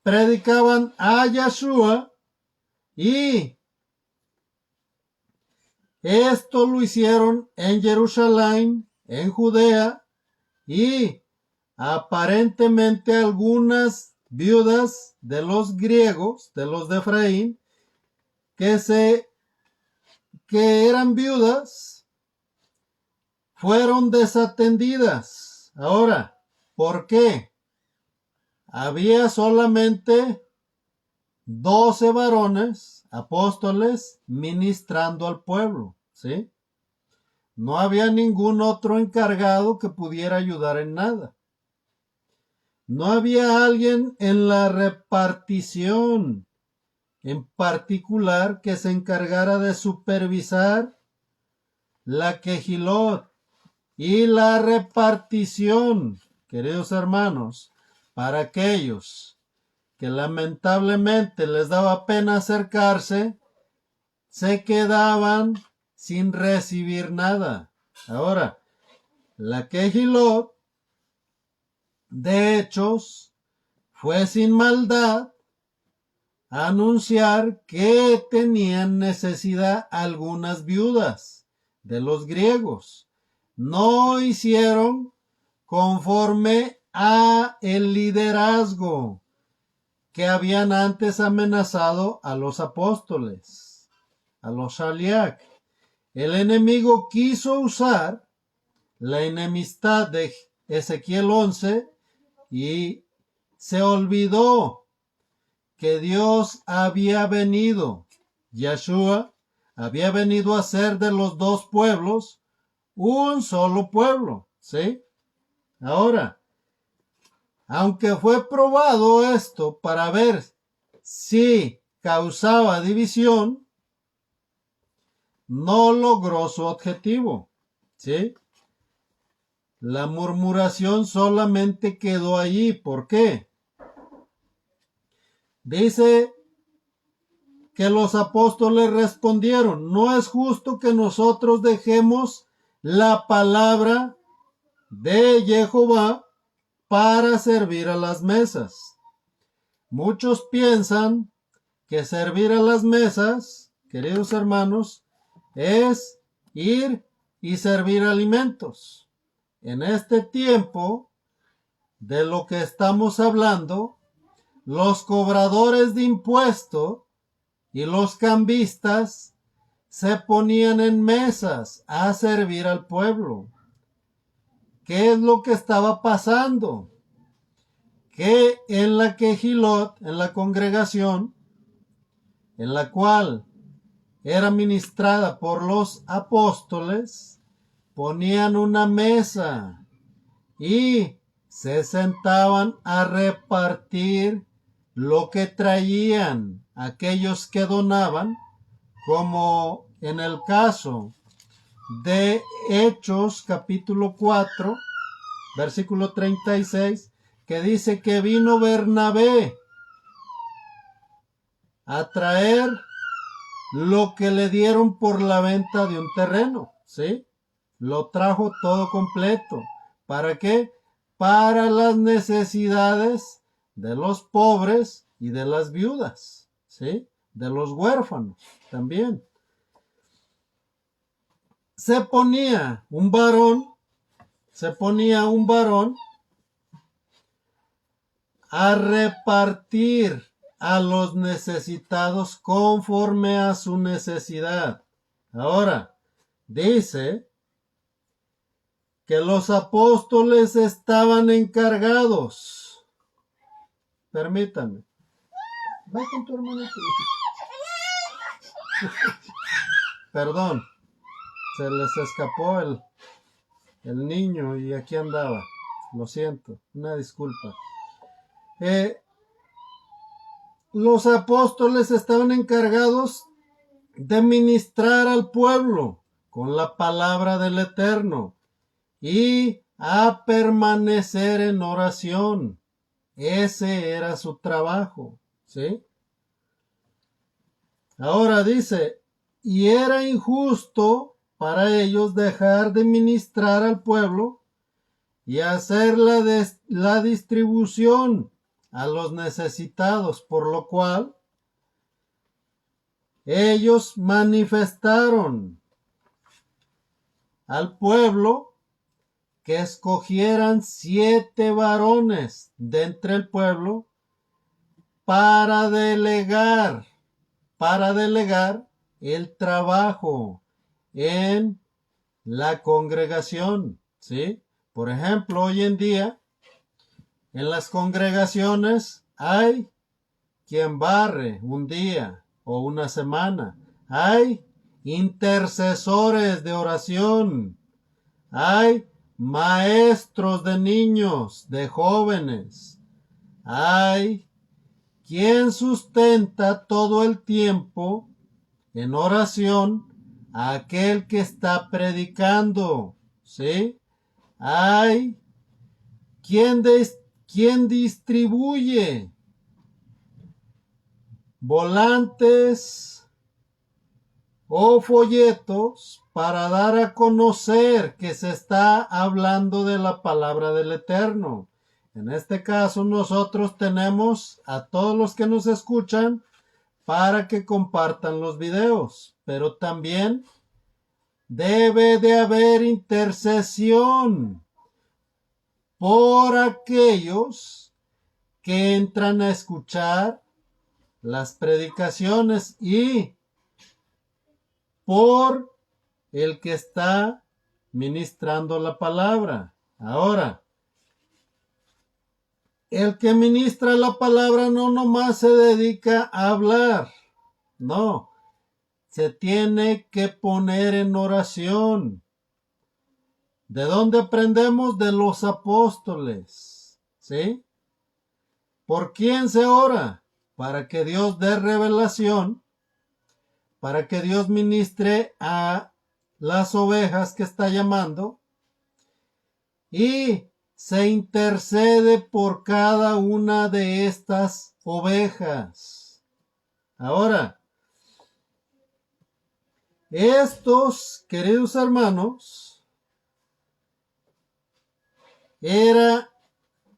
Predicaban a Yeshua y esto lo hicieron en Jerusalén, en Judea, y aparentemente algunas viudas de los griegos, de los de Efraín, que eran viudas, fueron desatendidas. Ahora, ¿por qué? Había solamente 12 varones, apóstoles, ministrando al pueblo, ¿sí? No había ningún otro encargado que pudiera ayudar en nada. No había alguien en la repartición en particular que se encargara de supervisar la quejilot y la repartición, queridos hermanos, para aquellos que lamentablemente les daba pena acercarse, se quedaban sin recibir nada. Ahora, la quejilot de Hechos fue sin maldad a anunciar que tenían necesidad algunas viudas de los griegos. No hicieron conforme a el liderazgo que habían antes amenazado a los apóstoles, a los shaliach. El enemigo quiso usar la enemistad de Ezequiel 11 y se olvidó que Dios había venido, Yeshua había venido a ser de los dos pueblos un solo pueblo, ¿sí? Ahora, aunque fue probado esto para ver si causaba división, no logró su objetivo, ¿sí? La murmuración solamente quedó allí. ¿Por qué? Dice que los apóstoles respondieron, no es justo que nosotros dejemos la palabra de Jehová para servir a las mesas. Muchos piensan que servir a las mesas, queridos hermanos, es ir y servir alimentos. En este tiempo de lo que estamos hablando, los cobradores de impuestos y los cambistas se ponían en mesas a servir al pueblo. ¿Qué es lo que estaba pasando? Que en la quejilot, en la congregación, en la cual era ministrada por los apóstoles, ponían una mesa y se sentaban a repartir lo que traían aquellos que donaban, como en el caso de Hechos capítulo 4, versículo 36, que dice que vino Bernabé a traer lo que le dieron por la venta de un terreno, ¿sí? Lo trajo todo completo. ¿Para qué? Para las necesidades de los pobres y de las viudas, ¿sí? De los huérfanos también. Se ponía un varón a repartir a los necesitados conforme a su necesidad. Ahora, dice que los apóstoles estaban encargados. Permítanme. Va con tu hermana. Perdón, se les escapó el niño y aquí andaba. Lo siento, una disculpa. Los apóstoles estaban encargados de ministrar al pueblo con la palabra del Eterno y a permanecer en oración. Ese era su trabajo, ¿sí? Ahora dice, y era injusto para ellos dejar de ministrar al pueblo y hacer la distribución a los necesitados, por lo cual ellos manifestaron al pueblo que escogieran 7 varones de entre el pueblo para delegar el trabajo en la congregación, ¿sí? Por ejemplo, hoy en día en las congregaciones hay quien barre un día o una semana, hay intercesores de oración, hay maestros de niños, de jóvenes, hay quien sustenta todo el tiempo en oración a aquel que está predicando, ¿sí? Hay quien distribuye volantes o folletos para dar a conocer que se está hablando de la palabra del Eterno. En este caso, nosotros tenemos a todos los que nos escuchan para que compartan los videos, pero también debe de haber intercesión por aquellos que entran a escuchar las predicaciones y por el que está ministrando la palabra. Ahora, el que ministra la palabra no nomás se dedica a hablar, no, se tiene que poner en oración. ¿De dónde aprendemos? De los apóstoles, ¿sí? ¿Por quién se ora? Para que Dios dé revelación, para que Dios ministre a las ovejas que está llamando y se intercede por cada una de estas ovejas. Ahora, estos, queridos hermanos, era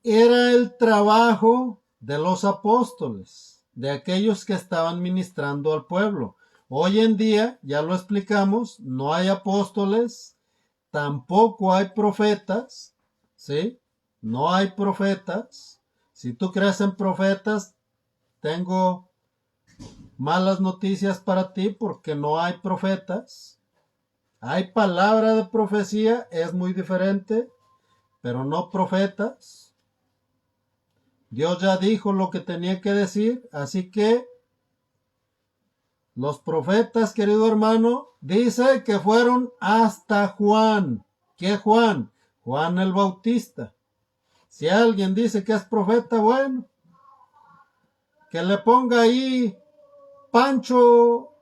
el trabajo de los apóstoles, de aquellos que estaban ministrando al pueblo. Hoy en día, ya lo explicamos, no hay apóstoles, tampoco hay profetas, ¿sí? No hay profetas. Si tú crees en profetas, tengo malas noticias para ti porque no hay profetas. Hay palabra de profecía, es muy diferente, pero no profetas. Dios ya dijo lo que tenía que decir, así que los profetas, querido hermano, dice que fueron hasta Juan. ¿Qué Juan? Juan el Bautista. Si alguien dice que es profeta, bueno, que le ponga ahí Pancho,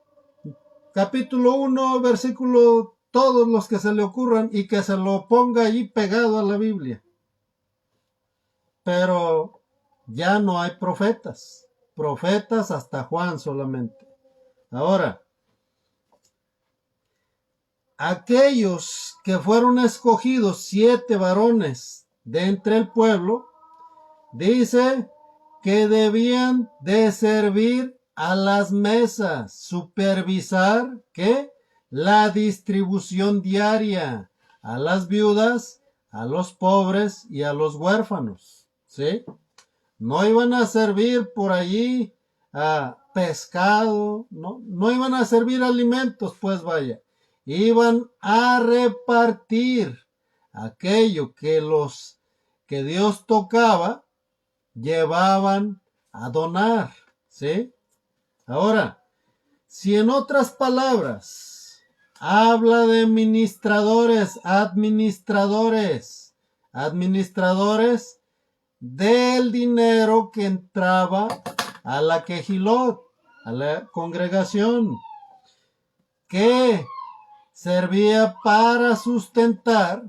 capítulo 1, versículo, todos los que se le ocurran y que se lo ponga ahí pegado a la Biblia. Pero ya no hay profetas. Profetas hasta Juan solamente. Ahora, aquellos que fueron escogidos 7 varones de entre el pueblo, dice que debían de servir a las mesas, supervisar ¿qué? La distribución diaria a las viudas, a los pobres y a los huérfanos, ¿sí? No iban a servir por allí a pescado, no iban a servir alimentos, pues vaya, iban a repartir aquello que Dios tocaba, llevaban a donar, ¿sí? Ahora, si en otras palabras habla de administradores del dinero que entraba a la quejilot, a la congregación, que servía para sustentar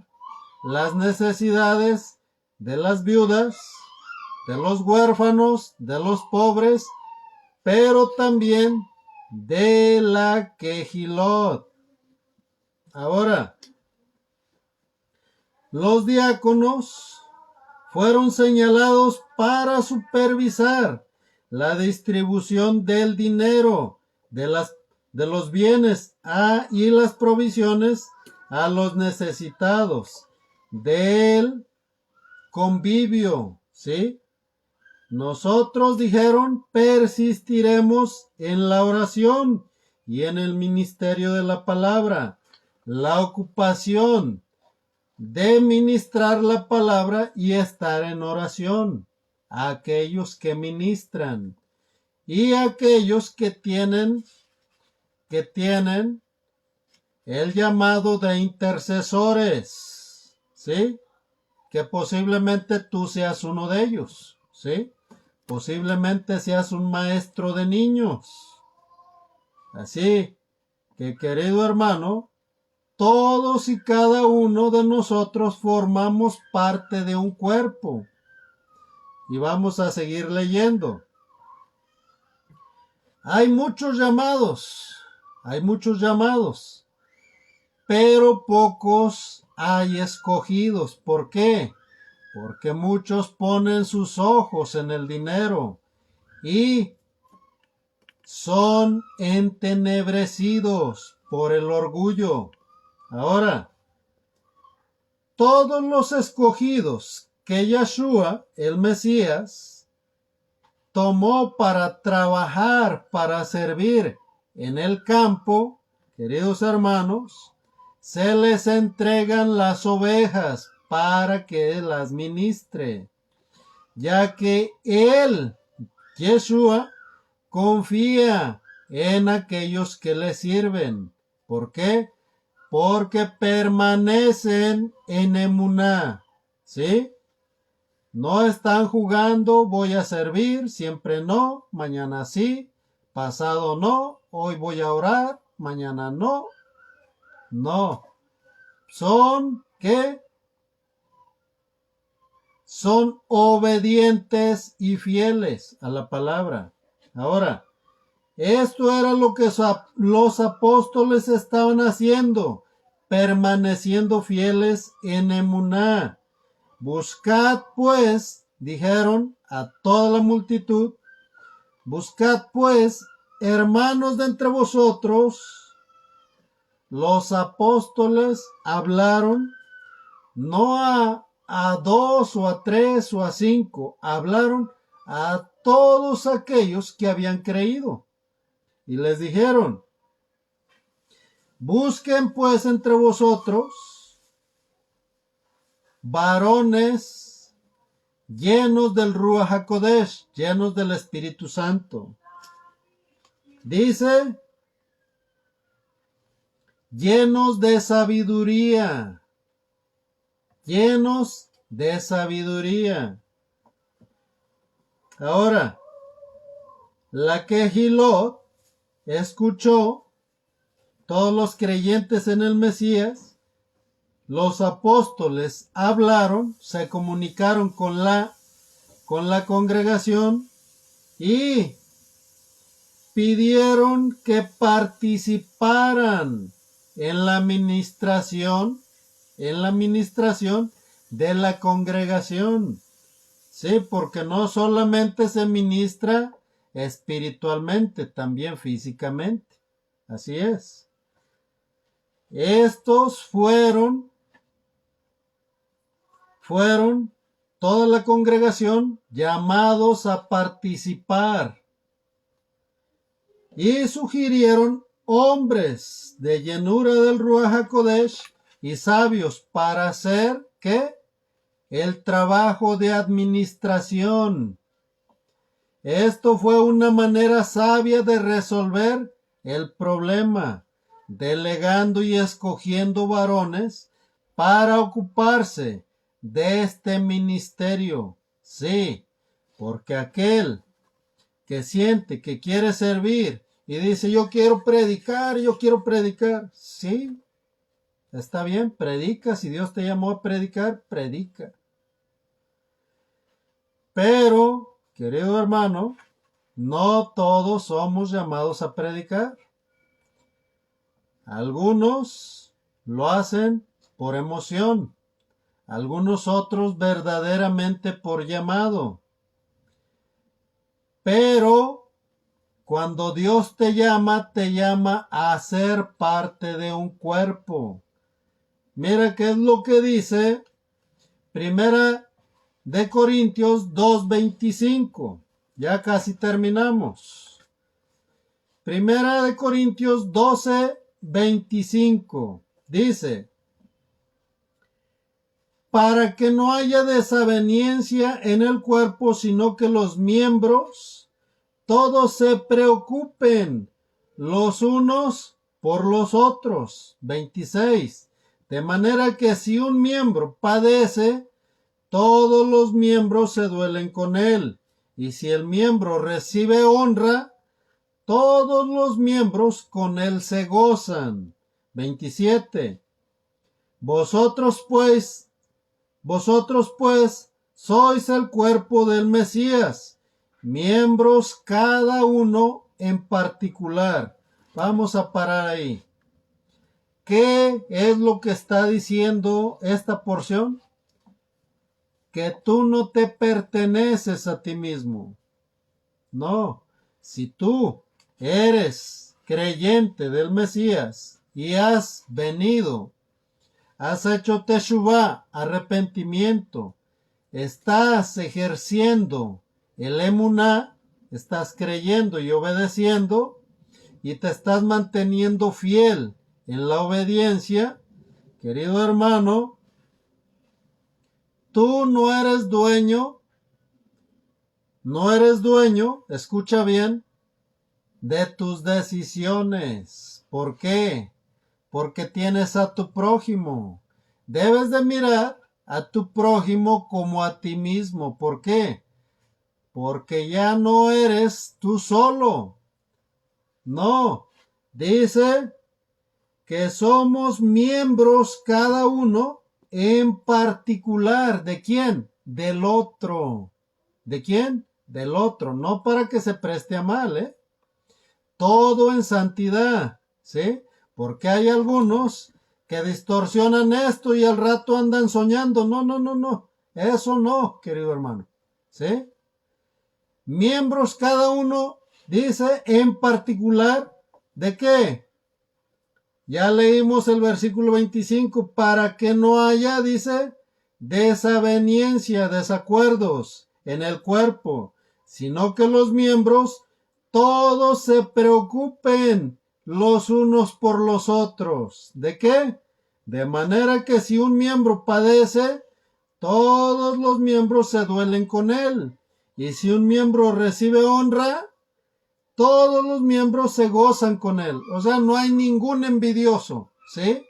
las necesidades de las viudas, de los huérfanos, de los pobres, pero también de la quejilot. Ahora, los diáconos fueron señalados para supervisar la distribución del dinero, de los bienes y las provisiones a los necesitados del convivio, ¿sí? Nosotros, dijeron, persistiremos en la oración y en el ministerio de la palabra. La ocupación de ministrar la palabra y estar en oración. Aquellos que ministran y aquellos que tienen el llamado de intercesores, ¿sí? Que posiblemente tú seas uno de ellos, ¿sí? Posiblemente seas un maestro de niños. Así que, querido hermano, todos y cada uno de nosotros formamos parte de un cuerpo. Y vamos a seguir leyendo. Hay muchos llamados, pero pocos hay escogidos. ¿Por qué? Porque muchos ponen sus ojos en el dinero y son entenebrecidos por el orgullo. Ahora, todos los escogidos que Yeshua, el Mesías, tomó para trabajar, para servir en el campo, queridos hermanos, se les entregan las ovejas para que las ministre, ya que él, Yeshua, confía en aquellos que le sirven. ¿Por qué? Porque permanecen en emuná, ¿sí? No están jugando, voy a servir, siempre no, mañana sí, pasado no, hoy voy a orar, mañana no. No, son ¿qué? Son obedientes y fieles a la palabra. Ahora, esto era lo que los apóstoles estaban haciendo, permaneciendo fieles en emuná. Buscad pues, dijeron a toda la multitud, buscad pues, hermanos de entre vosotros. Los apóstoles hablaron no a 2 o a 3 o a 5, hablaron a todos aquellos que habían creído. Y les dijeron, busquen pues entre vosotros varones llenos del Ruach HaKodesh, llenos del Espíritu Santo. Dice, llenos de sabiduría, llenos de sabiduría. Ahora, la Quejilot escuchó, todos los creyentes en el Mesías, los apóstoles hablaron, se comunicaron con la congregación y pidieron que participaran en la administración de la congregación. Sí, porque no solamente se ministra espiritualmente, también físicamente. Así es. Estos fueron toda la congregación llamados a participar y sugirieron hombres de llenura del Ruach HaKodesh y sabios para hacer, ¿qué? El trabajo de administración. Esto fue una manera sabia de resolver el problema, delegando y escogiendo varones para ocuparse de este ministerio. Sí, porque aquel que siente que quiere servir y dice yo quiero predicar, sí, está bien, predica, si Dios te llamó a predicar, predica. Pero, querido hermano, no todos somos llamados a predicar. Algunos lo hacen por emoción, algunos otros verdaderamente por llamado. Pero cuando Dios te llama a ser parte de un cuerpo. Mira qué es lo que dice Primera de Corintios 2:25. Ya casi terminamos. Primera de Corintios 12:25. Dice, para que no haya desaveniencia en el cuerpo, sino que los miembros todos se preocupen los unos por los otros. 26. De manera que si un miembro padece, todos los miembros se duelen con él. Y si el miembro recibe honra, todos los miembros con él se gozan. 27. Vosotros pues, sois el cuerpo del Mesías, miembros cada uno en particular. Vamos a parar ahí. ¿Qué es lo que está diciendo esta porción? Que tú no te perteneces a ti mismo. No, si tú eres creyente del Mesías y has venido, has hecho teshuvá, arrepentimiento, estás ejerciendo el emuná, estás creyendo y obedeciendo y te estás manteniendo fiel en la obediencia, querido hermano, tú no eres dueño, escucha bien, de tus decisiones. ¿Por qué? Porque tienes a tu prójimo. Debes de mirar a tu prójimo como a ti mismo. ¿Por qué? Porque ya no eres tú solo. No, dice que somos miembros cada uno en particular. ¿De quién? Del otro. ¿De quién? Del otro. No para que se preste a mal, ¿eh? Todo en santidad, ¿sí? Porque hay algunos que distorsionan esto y al rato andan soñando. No. Eso no, querido hermano, ¿sí? Miembros cada uno, dice, en particular, ¿de qué? Ya leímos el versículo 25, para que no haya, dice, desaveniencia, desacuerdos en el cuerpo, sino que los miembros todos se preocupen los unos por los otros. ¿De qué? De manera que si un miembro padece, todos los miembros se duelen con él. Y si un miembro recibe honra, todos los miembros se gozan con él. O sea, no hay ningún envidioso, ¿sí?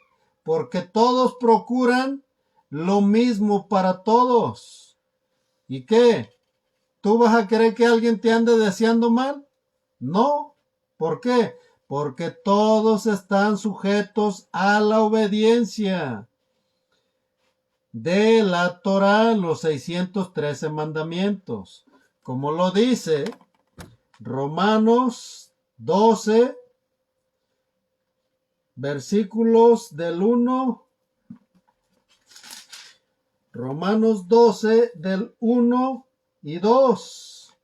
Porque todos procuran lo mismo para todos. ¿Y qué? ¿Tú vas a querer que alguien te ande deseando mal? No. ¿Por qué? Porque todos están sujetos a la obediencia de la Torá, los 613 mandamientos. Como lo dice Romanos 12, versículos del 1. Romanos 12, del 1 y 2.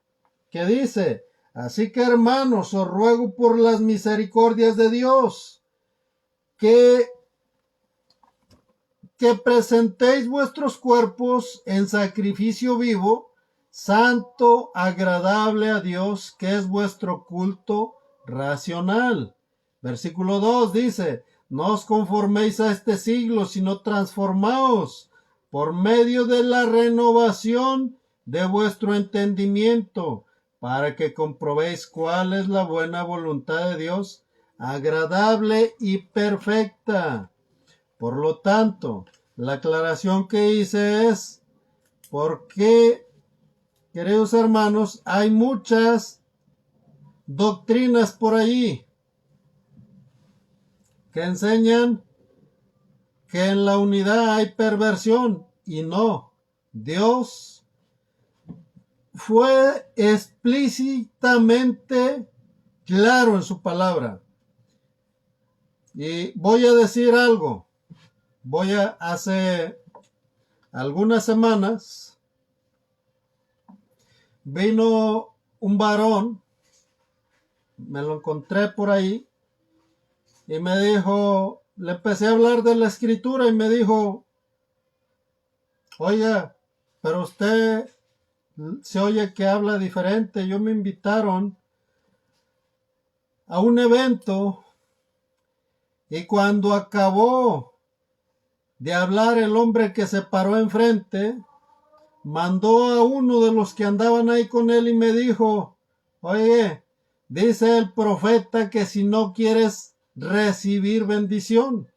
Que dice, así que hermanos, os ruego por las misericordias de Dios, que presentéis vuestros cuerpos en sacrificio vivo, santo, agradable a Dios, que es vuestro culto racional. Versículo 2 dice, no os conforméis a este siglo, sino transformaos por medio de la renovación de vuestro entendimiento, para que comprobéis cuál es la buena voluntad de Dios, agradable y perfecta. Por lo tanto, la aclaración que hice es, porque, queridos hermanos, hay muchas doctrinas por allí que enseñan que en la unidad hay perversión, y no. Dios fue explícitamente claro en su palabra. Y voy a decir algo. Hace algunas semanas vino un varón, me lo encontré por ahí, y me dijo, le empecé a hablar de la escritura y me dijo, oiga, pero usted se oye que habla diferente. Yo me invitaron a un evento y cuando acabó de hablar el hombre que se paró enfrente, mandó a uno de los que andaban ahí con él y me dijo, oye, dice el profeta que si no quieres recibir bendición.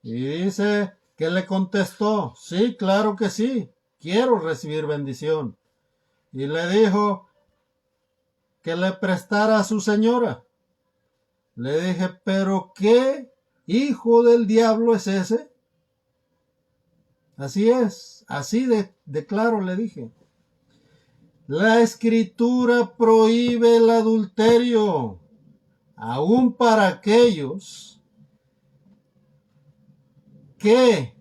Y dice que le contestó, sí, claro que sí, quiero recibir bendición. Y le dijo que le prestara a su señora. Le dije, pero ¿qué hijo del diablo es ese? Así es, así de claro le dije. La escritura prohíbe el adulterio, aun para aquellos que,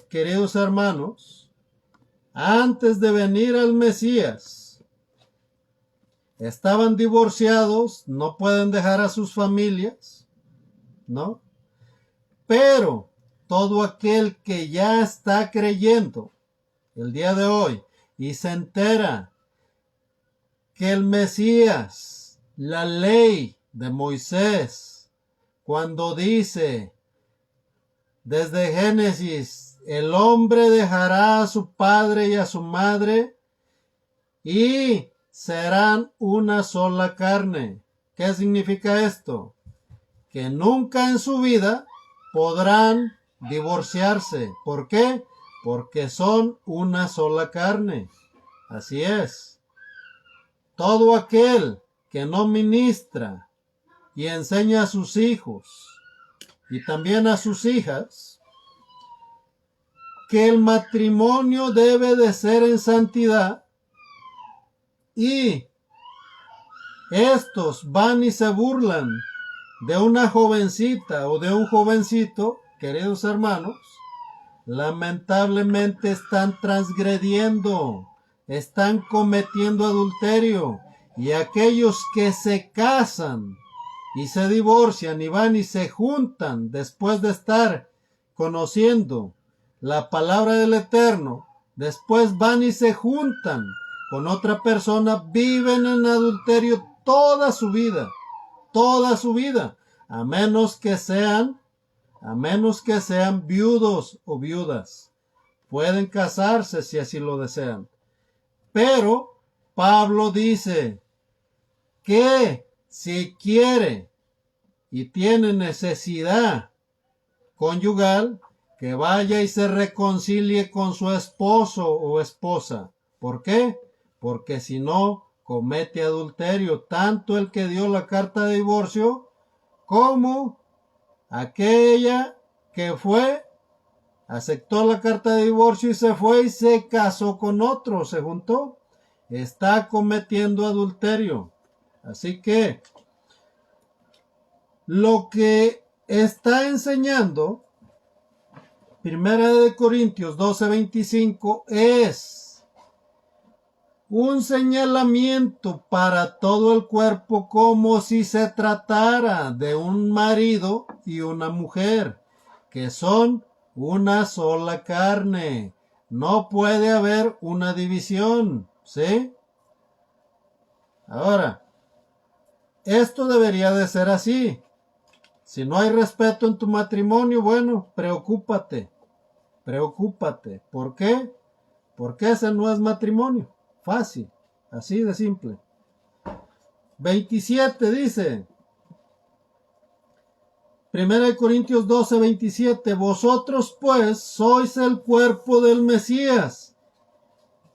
queridos hermanos, antes de venir al Mesías, estaban divorciados, no pueden dejar a sus familias, ¿no? Pero todo aquel que ya está creyendo el día de hoy y se entera que el Mesías, la ley de Moisés, cuando dice desde Génesis, el hombre dejará a su padre y a su madre y serán una sola carne. ¿Qué significa esto? Que nunca en su vida podrán divorciarse. ¿Por qué? Porque son una sola carne. Así es. Todo aquel que no ministra y enseña a sus hijos y también a sus hijas que el matrimonio debe de ser en santidad, y estos van y se burlan de una jovencita o de un jovencito, queridos hermanos, lamentablemente están transgrediendo, están cometiendo adulterio. Y aquellos que se casan y se divorcian y van y se juntan después de estar conociendo la palabra del Eterno, después van y se juntan con otra persona, viven en adulterio toda su vida, a menos que sean viudos o viudas. Pueden casarse si así lo desean. Pero Pablo dice que si quiere y tiene necesidad conyugal, que vaya y se reconcilie con su esposo o esposa. ¿Por qué? Porque si no, comete adulterio, tanto el que dio la carta de divorcio como aquella que aceptó la carta de divorcio y se fue y se casó con otro, se juntó. Está cometiendo adulterio. Así que lo que está enseñando Primera de Corintios 12:25 es un señalamiento para todo el cuerpo, como si se tratara de un marido y una mujer, que son una sola carne. No puede haber una división, ¿sí? Ahora, esto debería de ser así. Si no hay respeto en tu matrimonio, bueno, preocúpate. ¿Por qué? Porque ese no es matrimonio. Fácil, así de simple. 27 dice, 1 Corintios 12, 27, vosotros pues sois el cuerpo del Mesías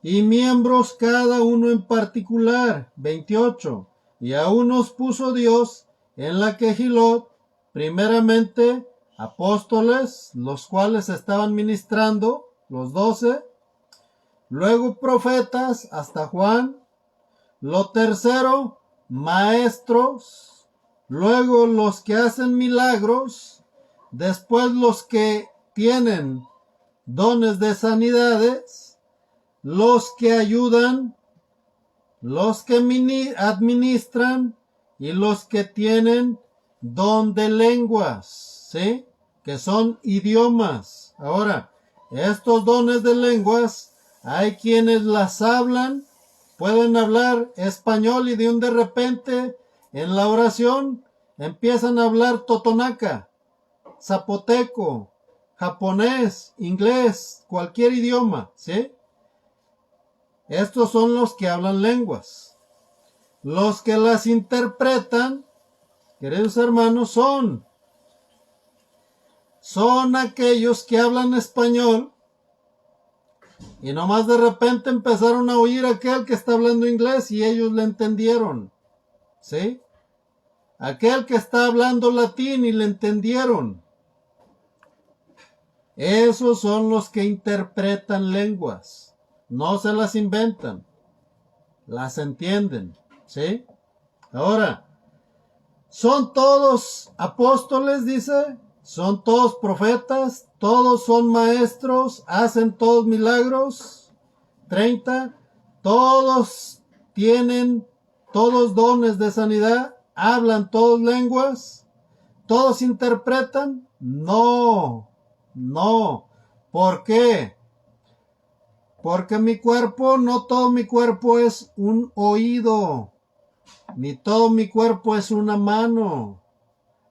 y miembros cada uno en particular. 28, y a unos puso Dios en la quejilot, primeramente apóstoles, los cuales estaban ministrando, los 12, luego profetas hasta Juan, lo tercero, maestros, luego los que hacen milagros, después los que tienen dones de sanidades, los que ayudan, los que administran y los que tienen don de lenguas, ¿sí? Que son idiomas. Ahora, estos dones de lenguas, hay quienes las hablan, pueden hablar español y de repente en la oración empiezan a hablar totonaca, zapoteco, japonés, inglés, cualquier idioma, ¿sí? Estos son los que hablan lenguas. Los que las interpretan, queridos hermanos, son aquellos que hablan español y nomás de repente empezaron a oír aquel que está hablando inglés y ellos le entendieron, ¿sí? Aquel que está hablando latín y le entendieron. Esos son los que interpretan lenguas. No se las inventan, las entienden, ¿sí? Ahora, ¿son todos apóstoles, dice? ¿Son todos profetas? ¿Todos son maestros? ¿Hacen todos milagros? 30. ¿Todos tienen todos dones de sanidad? ¿Hablan todos lenguas? ¿Todos interpretan? No. ¿Por qué? Porque no todo mi cuerpo es un oído, ni todo mi cuerpo es una mano.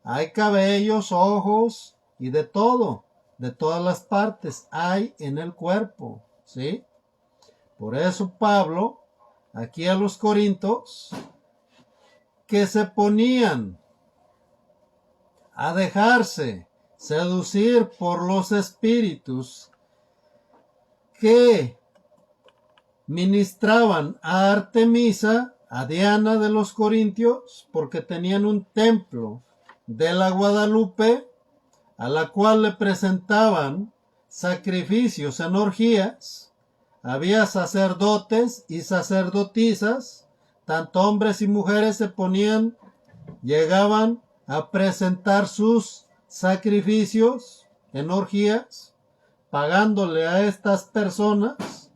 Hay cabellos, ojos y de todo, de todas las partes hay en el cuerpo, ¿sí? Por eso Pablo, aquí a los Corintios, que se ponían a dejarse seducir por los espíritus que ministraban a Artemisa, a Diana de los Corintios, porque tenían un templo de la Guadalupe, a la cual le presentaban sacrificios en orgías. Había sacerdotes y sacerdotisas, tanto hombres y mujeres llegaban a presentar sus sacrificios en orgías, pagándole a estas personas.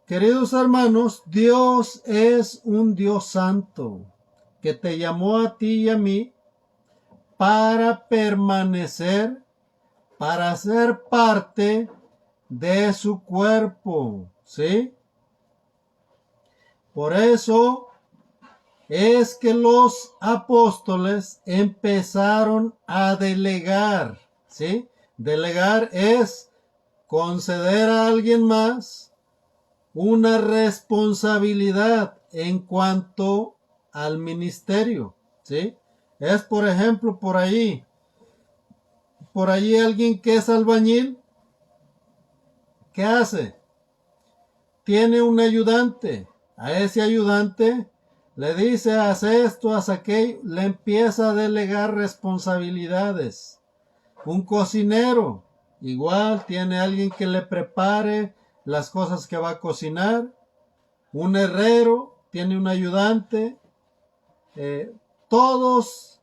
Queridos hermanos, Dios es un Dios santo que te llamó a ti y a mí para permanecer, para ser parte de su cuerpo, ¿sí? Por eso es que los apóstoles empezaron a delegar, ¿sí? Delegar es conceder a alguien más una responsabilidad en cuanto al ministerio, ¿sí? Es, por ejemplo, por allí alguien que es albañil, ¿qué hace? Tiene un ayudante. A ese ayudante le dice, haz esto, haz aquello, le empieza a delegar responsabilidades. Un cocinero, igual, tiene alguien que le prepare las cosas que va a cocinar. Un herrero tiene un ayudante. Todos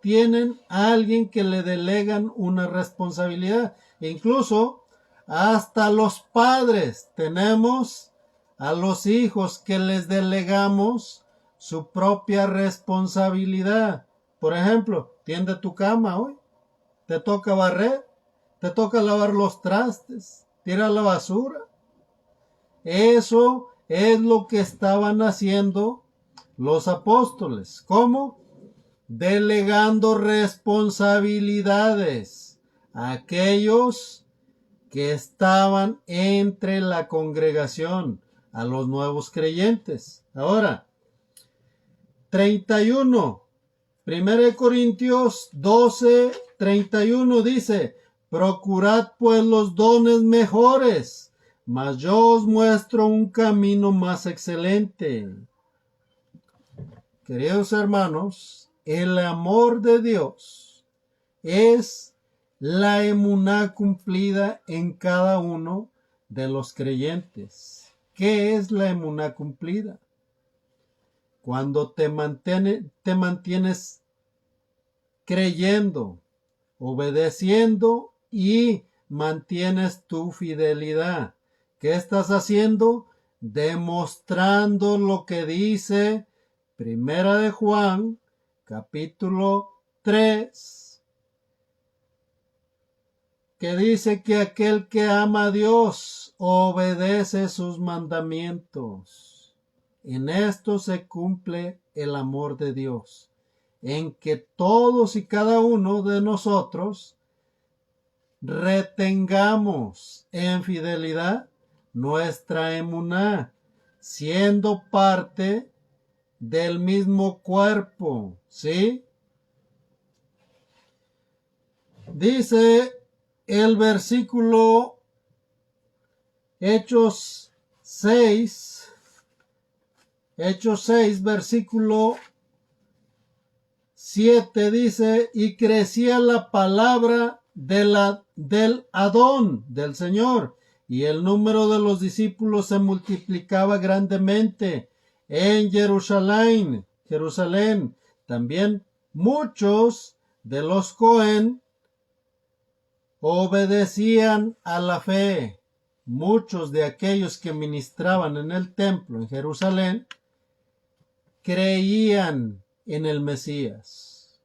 tienen a alguien que le delegan una responsabilidad. Incluso hasta los padres tenemos a los hijos que les delegamos su propia responsabilidad. Por ejemplo, tiende tu cama hoy, te toca barrer, te toca lavar los trastes, tirar la basura. Eso es lo que estaban haciendo los apóstoles. ¿Cómo? Delegando responsabilidades a aquellos que estaban entre la congregación, a los nuevos creyentes. Ahora, 31. 1 Corintios 12:31 dice, procurad pues los dones mejores, mas yo os muestro un camino más excelente. Queridos hermanos, el amor de Dios es la emuná cumplida en cada uno de los creyentes. ¿Qué es la emuná cumplida? Cuando te mantienes creyendo, obedeciendo y mantienes tu fidelidad. ¿Qué estás haciendo? Demostrando lo que dice Primera de Juan, capítulo 3, que dice que aquel que ama a Dios obedece sus mandamientos. En esto se cumple el amor de Dios, en que todos y cada uno de nosotros retengamos en fidelidad nuestra emuná, siendo parte del mismo cuerpo, ¿sí? Dice el versículo Hechos 6, versículo 7 dice, y crecía la palabra del Adón, del Señor, y el número de los discípulos se multiplicaba grandemente en Jerusalén. También muchos de los Cohen obedecían a la fe. Muchos de aquellos que ministraban en el templo en Jerusalén creían en el Mesías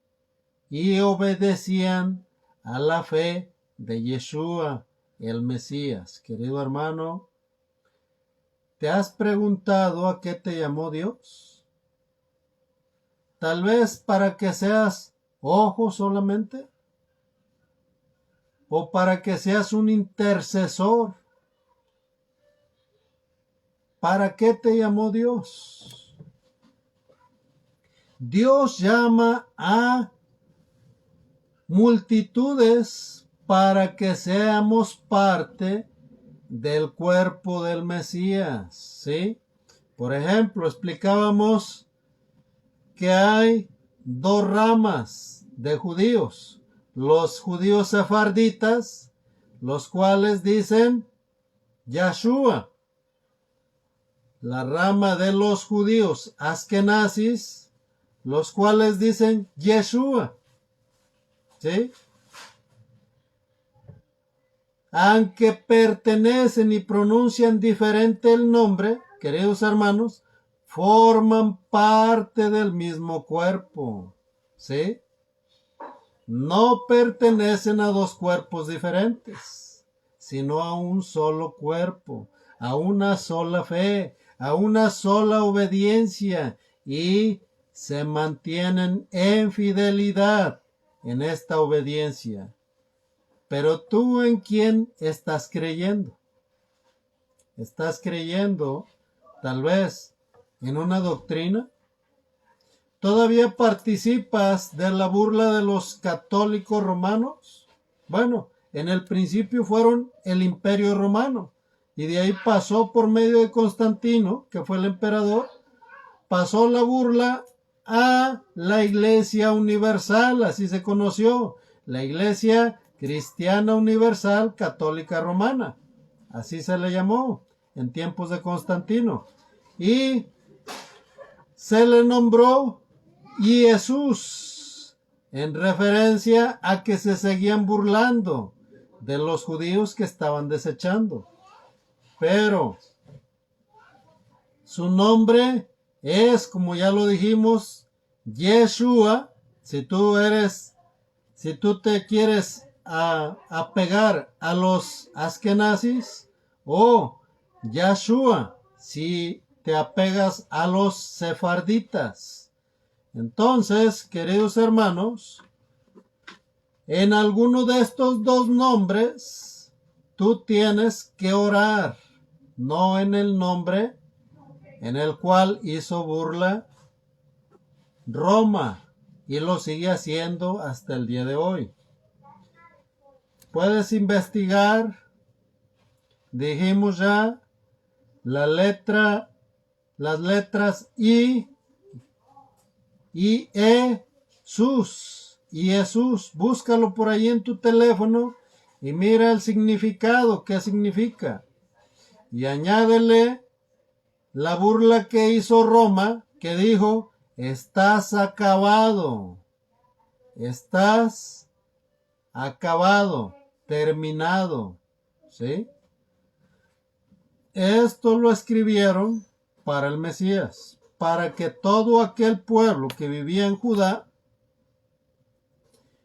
y obedecían a la fe de Yeshua, el Mesías. Querido hermano, ¿te has preguntado a qué te llamó Dios? Tal vez para que seas ojo solamente, o para que seas un intercesor. ¿Para qué te llamó Dios? Dios llama a multitudes para que seamos parte del cuerpo del Mesías, ¿sí? Por ejemplo, explicábamos que hay dos ramas de judíos. Los judíos sefarditas, los cuales dicen Yahshua. La rama de los judíos askenazis, los cuales dicen Yeshua. ¿Sí? Aunque pertenecen y pronuncian diferente el nombre, queridos hermanos, forman parte del mismo cuerpo. ¿Sí? No pertenecen a dos cuerpos diferentes, sino a un solo cuerpo, a una sola fe, a una sola obediencia, y se mantienen en fidelidad en esta obediencia. Pero tú, ¿en quién estás creyendo? ¿Estás creyendo tal vez en una doctrina? ¿Todavía participas de la burla de los católicos romanos? Bueno, en el principio fueron el Imperio Romano, y de ahí pasó por medio de Constantino, que fue el emperador, pasó la burla a la Iglesia Universal, así se conoció, la Iglesia Cristiana Universal Católica Romana, así se le llamó en tiempos de Constantino, y se le nombró Jesús en referencia a que se seguían burlando de los judíos que estaban desechando. Pero su nombre es, como ya lo dijimos, Yeshua. Si tú te quieres apegar a los askenazis, o Yahshua, si te apegas a los sefarditas. Entonces, queridos hermanos, en alguno de estos dos nombres, tú tienes que orar, no en el nombre en el cual hizo burla Roma y lo sigue haciendo hasta el día de hoy. Puedes investigar, dijimos ya, las letras I, Jesús, búscalo por ahí en tu teléfono y mira el significado, qué significa. Y añádele la burla que hizo Roma, que dijo, estás acabado, terminado, ¿sí? Esto lo escribieron para el Mesías, para que todo aquel pueblo que vivía en Judá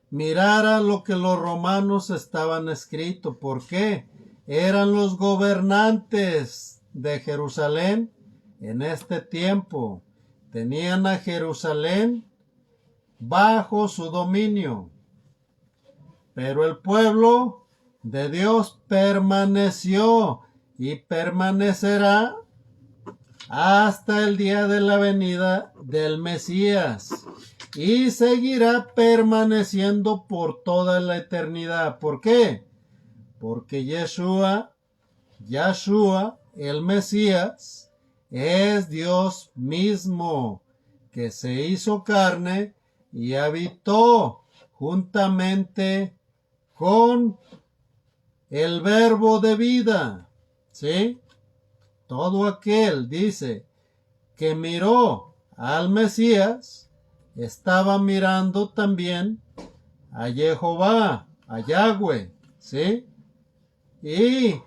mirara lo que los romanos estaban escrito. ¿Por qué? Eran los gobernantes de Jerusalén en este tiempo. Tenían a Jerusalén bajo su dominio. Pero el pueblo de Dios permaneció y permanecerá hasta el día de la venida del Mesías. Y seguirá permaneciendo por toda la eternidad. ¿Por qué? Porque Yeshua, el Mesías, es Dios mismo, que se hizo carne y habitó juntamente con el verbo de vida, ¿sí? Todo aquel, dice, que miró al Mesías, estaba mirando también a Jehová, a Yahweh, ¿sí? Y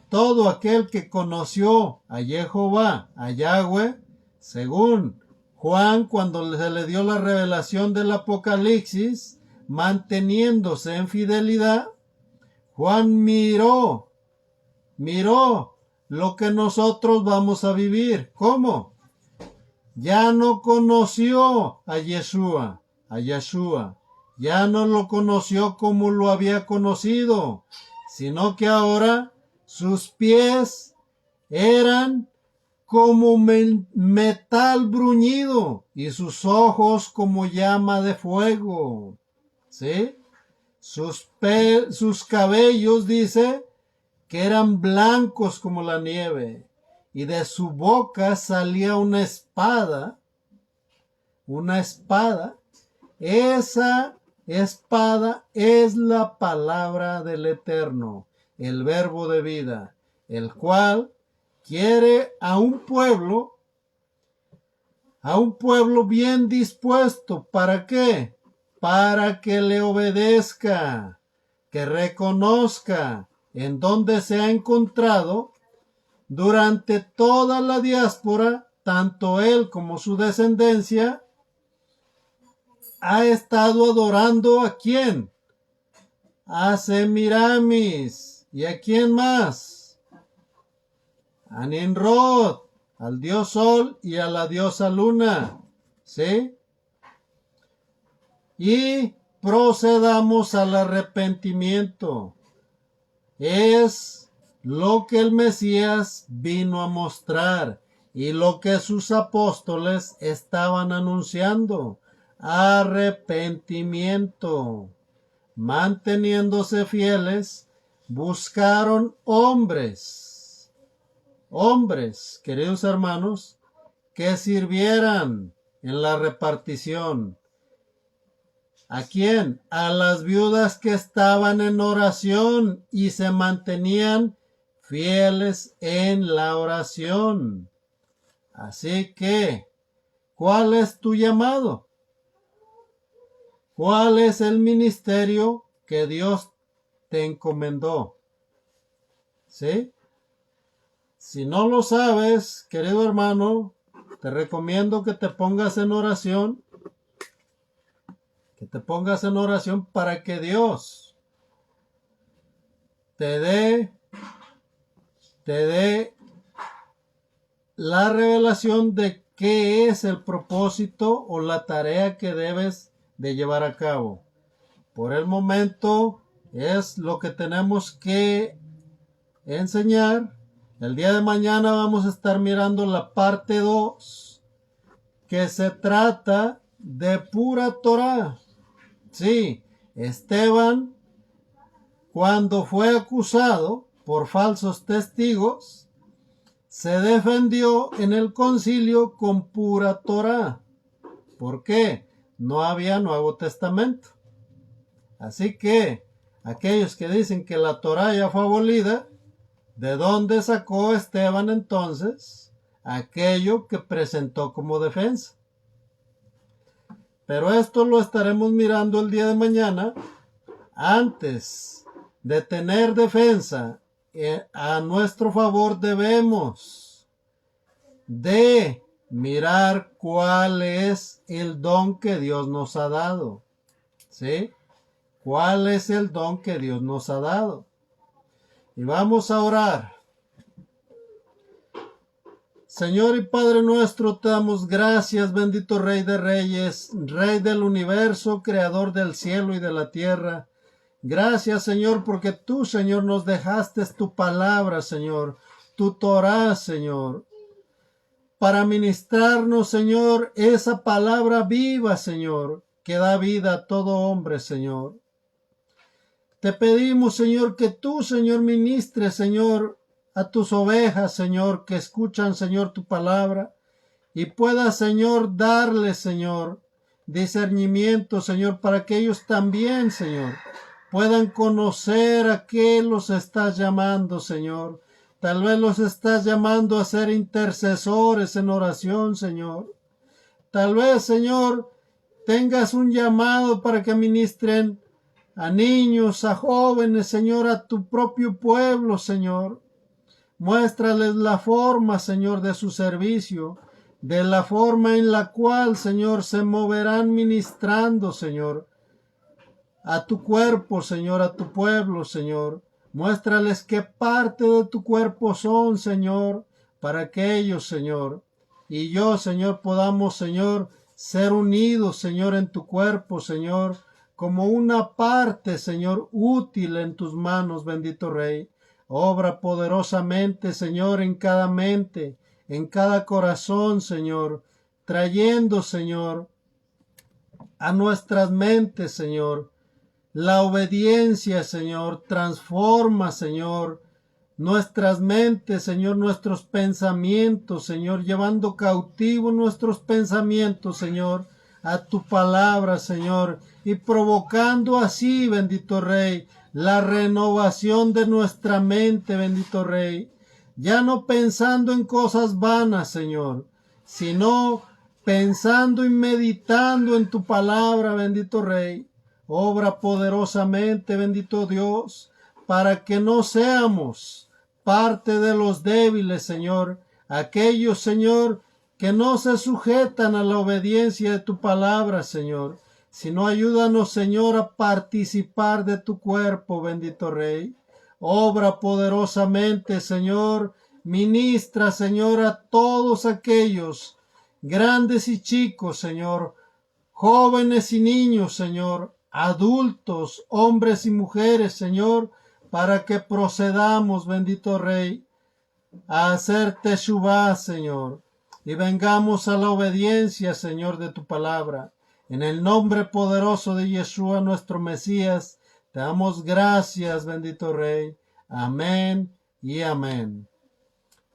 todo aquel que conoció a Jehová, a Yahweh, según Juan, cuando se le dio la revelación del Apocalipsis, manteniéndose en fidelidad, Juan miró lo que nosotros vamos a vivir. ¿Cómo? Ya no conoció a Yeshua, ya no lo conoció como lo había conocido, sino que ahora sus pies eran como metal bruñido y sus ojos como llama de fuego, ¿sí? Sus cabellos, dice, que eran blancos como la nieve, y de su boca salía una espada. Esa espada es la palabra del Eterno, el verbo de vida, el cual quiere a un pueblo bien dispuesto. ¿Para qué? Para que le obedezca, que reconozca en dónde se ha encontrado durante toda la diáspora, tanto él como su descendencia, ha estado adorando ¿a quién? A Semiramis. ¿Y a quién más? A Nimrod, al dios Sol y a la diosa Luna. ¿Sí? Y procedamos al arrepentimiento. Es lo que el Mesías vino a mostrar y lo que sus apóstoles estaban anunciando. Arrepentimiento. Manteniéndose fieles, buscaron hombres, queridos hermanos, que sirvieran en la repartición. ¿A quién? A las viudas que estaban en oración y se mantenían fieles en la oración. Así que, ¿cuál es tu llamado? ¿Cuál es el ministerio que Dios te encomendó? ¿Sí? Si no lo sabes, querido hermano, te recomiendo que te pongas en oración. Que te pongas en oración para que Dios te dé la revelación de qué es el propósito o la tarea que debes de llevar a cabo. Por el momento es lo que tenemos que enseñar. El día de mañana vamos a estar mirando la parte 2, que se trata de pura Torah. Sí, Esteban, cuando fue acusado por falsos testigos, se defendió en el concilio con pura Torah. ¿Por qué? No había Nuevo Testamento. Así que aquellos que dicen que la Torah ya fue abolida, ¿de dónde sacó Esteban entonces aquello que presentó como defensa? Pero esto lo estaremos mirando el día de mañana. Antes de tener defensa a nuestro favor, debemos de mirar cuál es el don que Dios nos ha dado. ¿Sí? ¿Cuál es el don que Dios nos ha dado? Y vamos a orar. Señor y Padre nuestro, te damos gracias, bendito Rey de Reyes, Rey del universo, Creador del cielo y de la tierra. Gracias, Señor, porque tú, Señor, nos dejaste tu palabra, Señor, tu Torah, Señor, para ministrarnos, Señor, esa palabra viva, Señor, que da vida a todo hombre, Señor. Te pedimos, Señor, que tú, Señor, ministres, Señor, a tus ovejas, Señor, que escuchan, Señor, tu palabra, y puedas, Señor, darles, Señor, discernimiento, Señor, para que ellos también, Señor, puedan conocer a qué los estás llamando, Señor. Tal vez los estás llamando a ser intercesores en oración, Señor. Tal vez, Señor, tengas un llamado para que ministren a niños, a jóvenes, Señor, a tu propio pueblo, Señor. Muéstrales la forma, Señor, de su servicio, de la forma en la cual, Señor, se moverán ministrando, Señor, a tu cuerpo, Señor, a tu pueblo, Señor. Muéstrales qué parte de tu cuerpo son, Señor, para que ellos, Señor, y yo, Señor, podamos, Señor, ser unidos, Señor, en tu cuerpo, Señor, como una parte, Señor, útil en tus manos, bendito Rey. Obra poderosamente, Señor, en cada mente, en cada corazón, Señor, trayendo, Señor, a nuestras mentes, Señor, la obediencia, Señor, transforma, Señor, nuestras mentes, Señor, nuestros pensamientos, Señor, llevando cautivo nuestros pensamientos, Señor, a tu palabra, Señor, y provocando así, bendito Rey, la renovación de nuestra mente, bendito Rey, ya no pensando en cosas vanas, Señor, sino pensando y meditando en tu palabra, bendito Rey. Obra poderosamente, bendito Dios, para que no seamos parte de los débiles, Señor, aquellos, Señor, que no se sujetan a la obediencia de tu palabra, Señor, sino ayúdanos, Señor, a participar de tu cuerpo, bendito Rey. Obra poderosamente, Señor, ministra, Señor, a todos aquellos, grandes y chicos, Señor, jóvenes y niños, Señor, adultos, hombres y mujeres, Señor, para que procedamos, bendito Rey, a hacer Teshuvah, Señor, y vengamos a la obediencia, Señor, de tu palabra. En el nombre poderoso de Yeshua, nuestro Mesías, te damos gracias, bendito Rey. Amén y amén.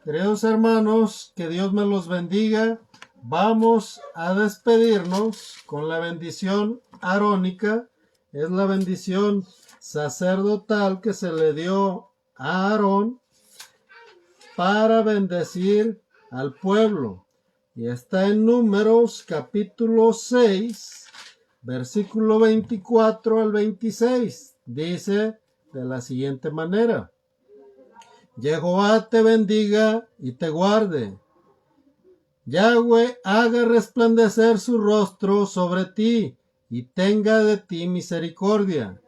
Queridos hermanos, que Dios me los bendiga. Vamos a despedirnos con la bendición arónica. Es la bendición sacerdotal que se le dio a Aarón para bendecir al pueblo. Y está en Números capítulo 6, versículo 24 al 26. Dice de la siguiente manera: Jehová te bendiga y te guarde. Yahweh haga resplandecer su rostro sobre ti y tenga de ti misericordia.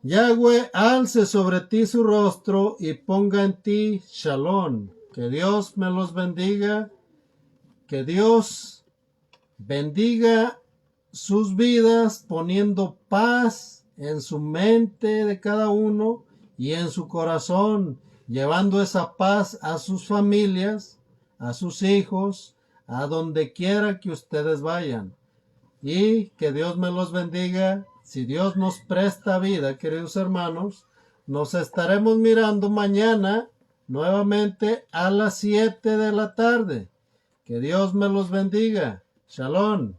Yahweh alce sobre ti su rostro y ponga en ti Shalom. Que Dios me los bendiga. Que Dios bendiga sus vidas poniendo paz en su mente de cada uno y en su corazón, llevando esa paz a sus familias, a sus hijos, a donde quiera que ustedes vayan. Y que Dios me los bendiga. Si Dios nos presta vida, queridos hermanos, nos estaremos mirando mañana nuevamente a las 7 de la tarde. Que Dios me los bendiga. Shalom.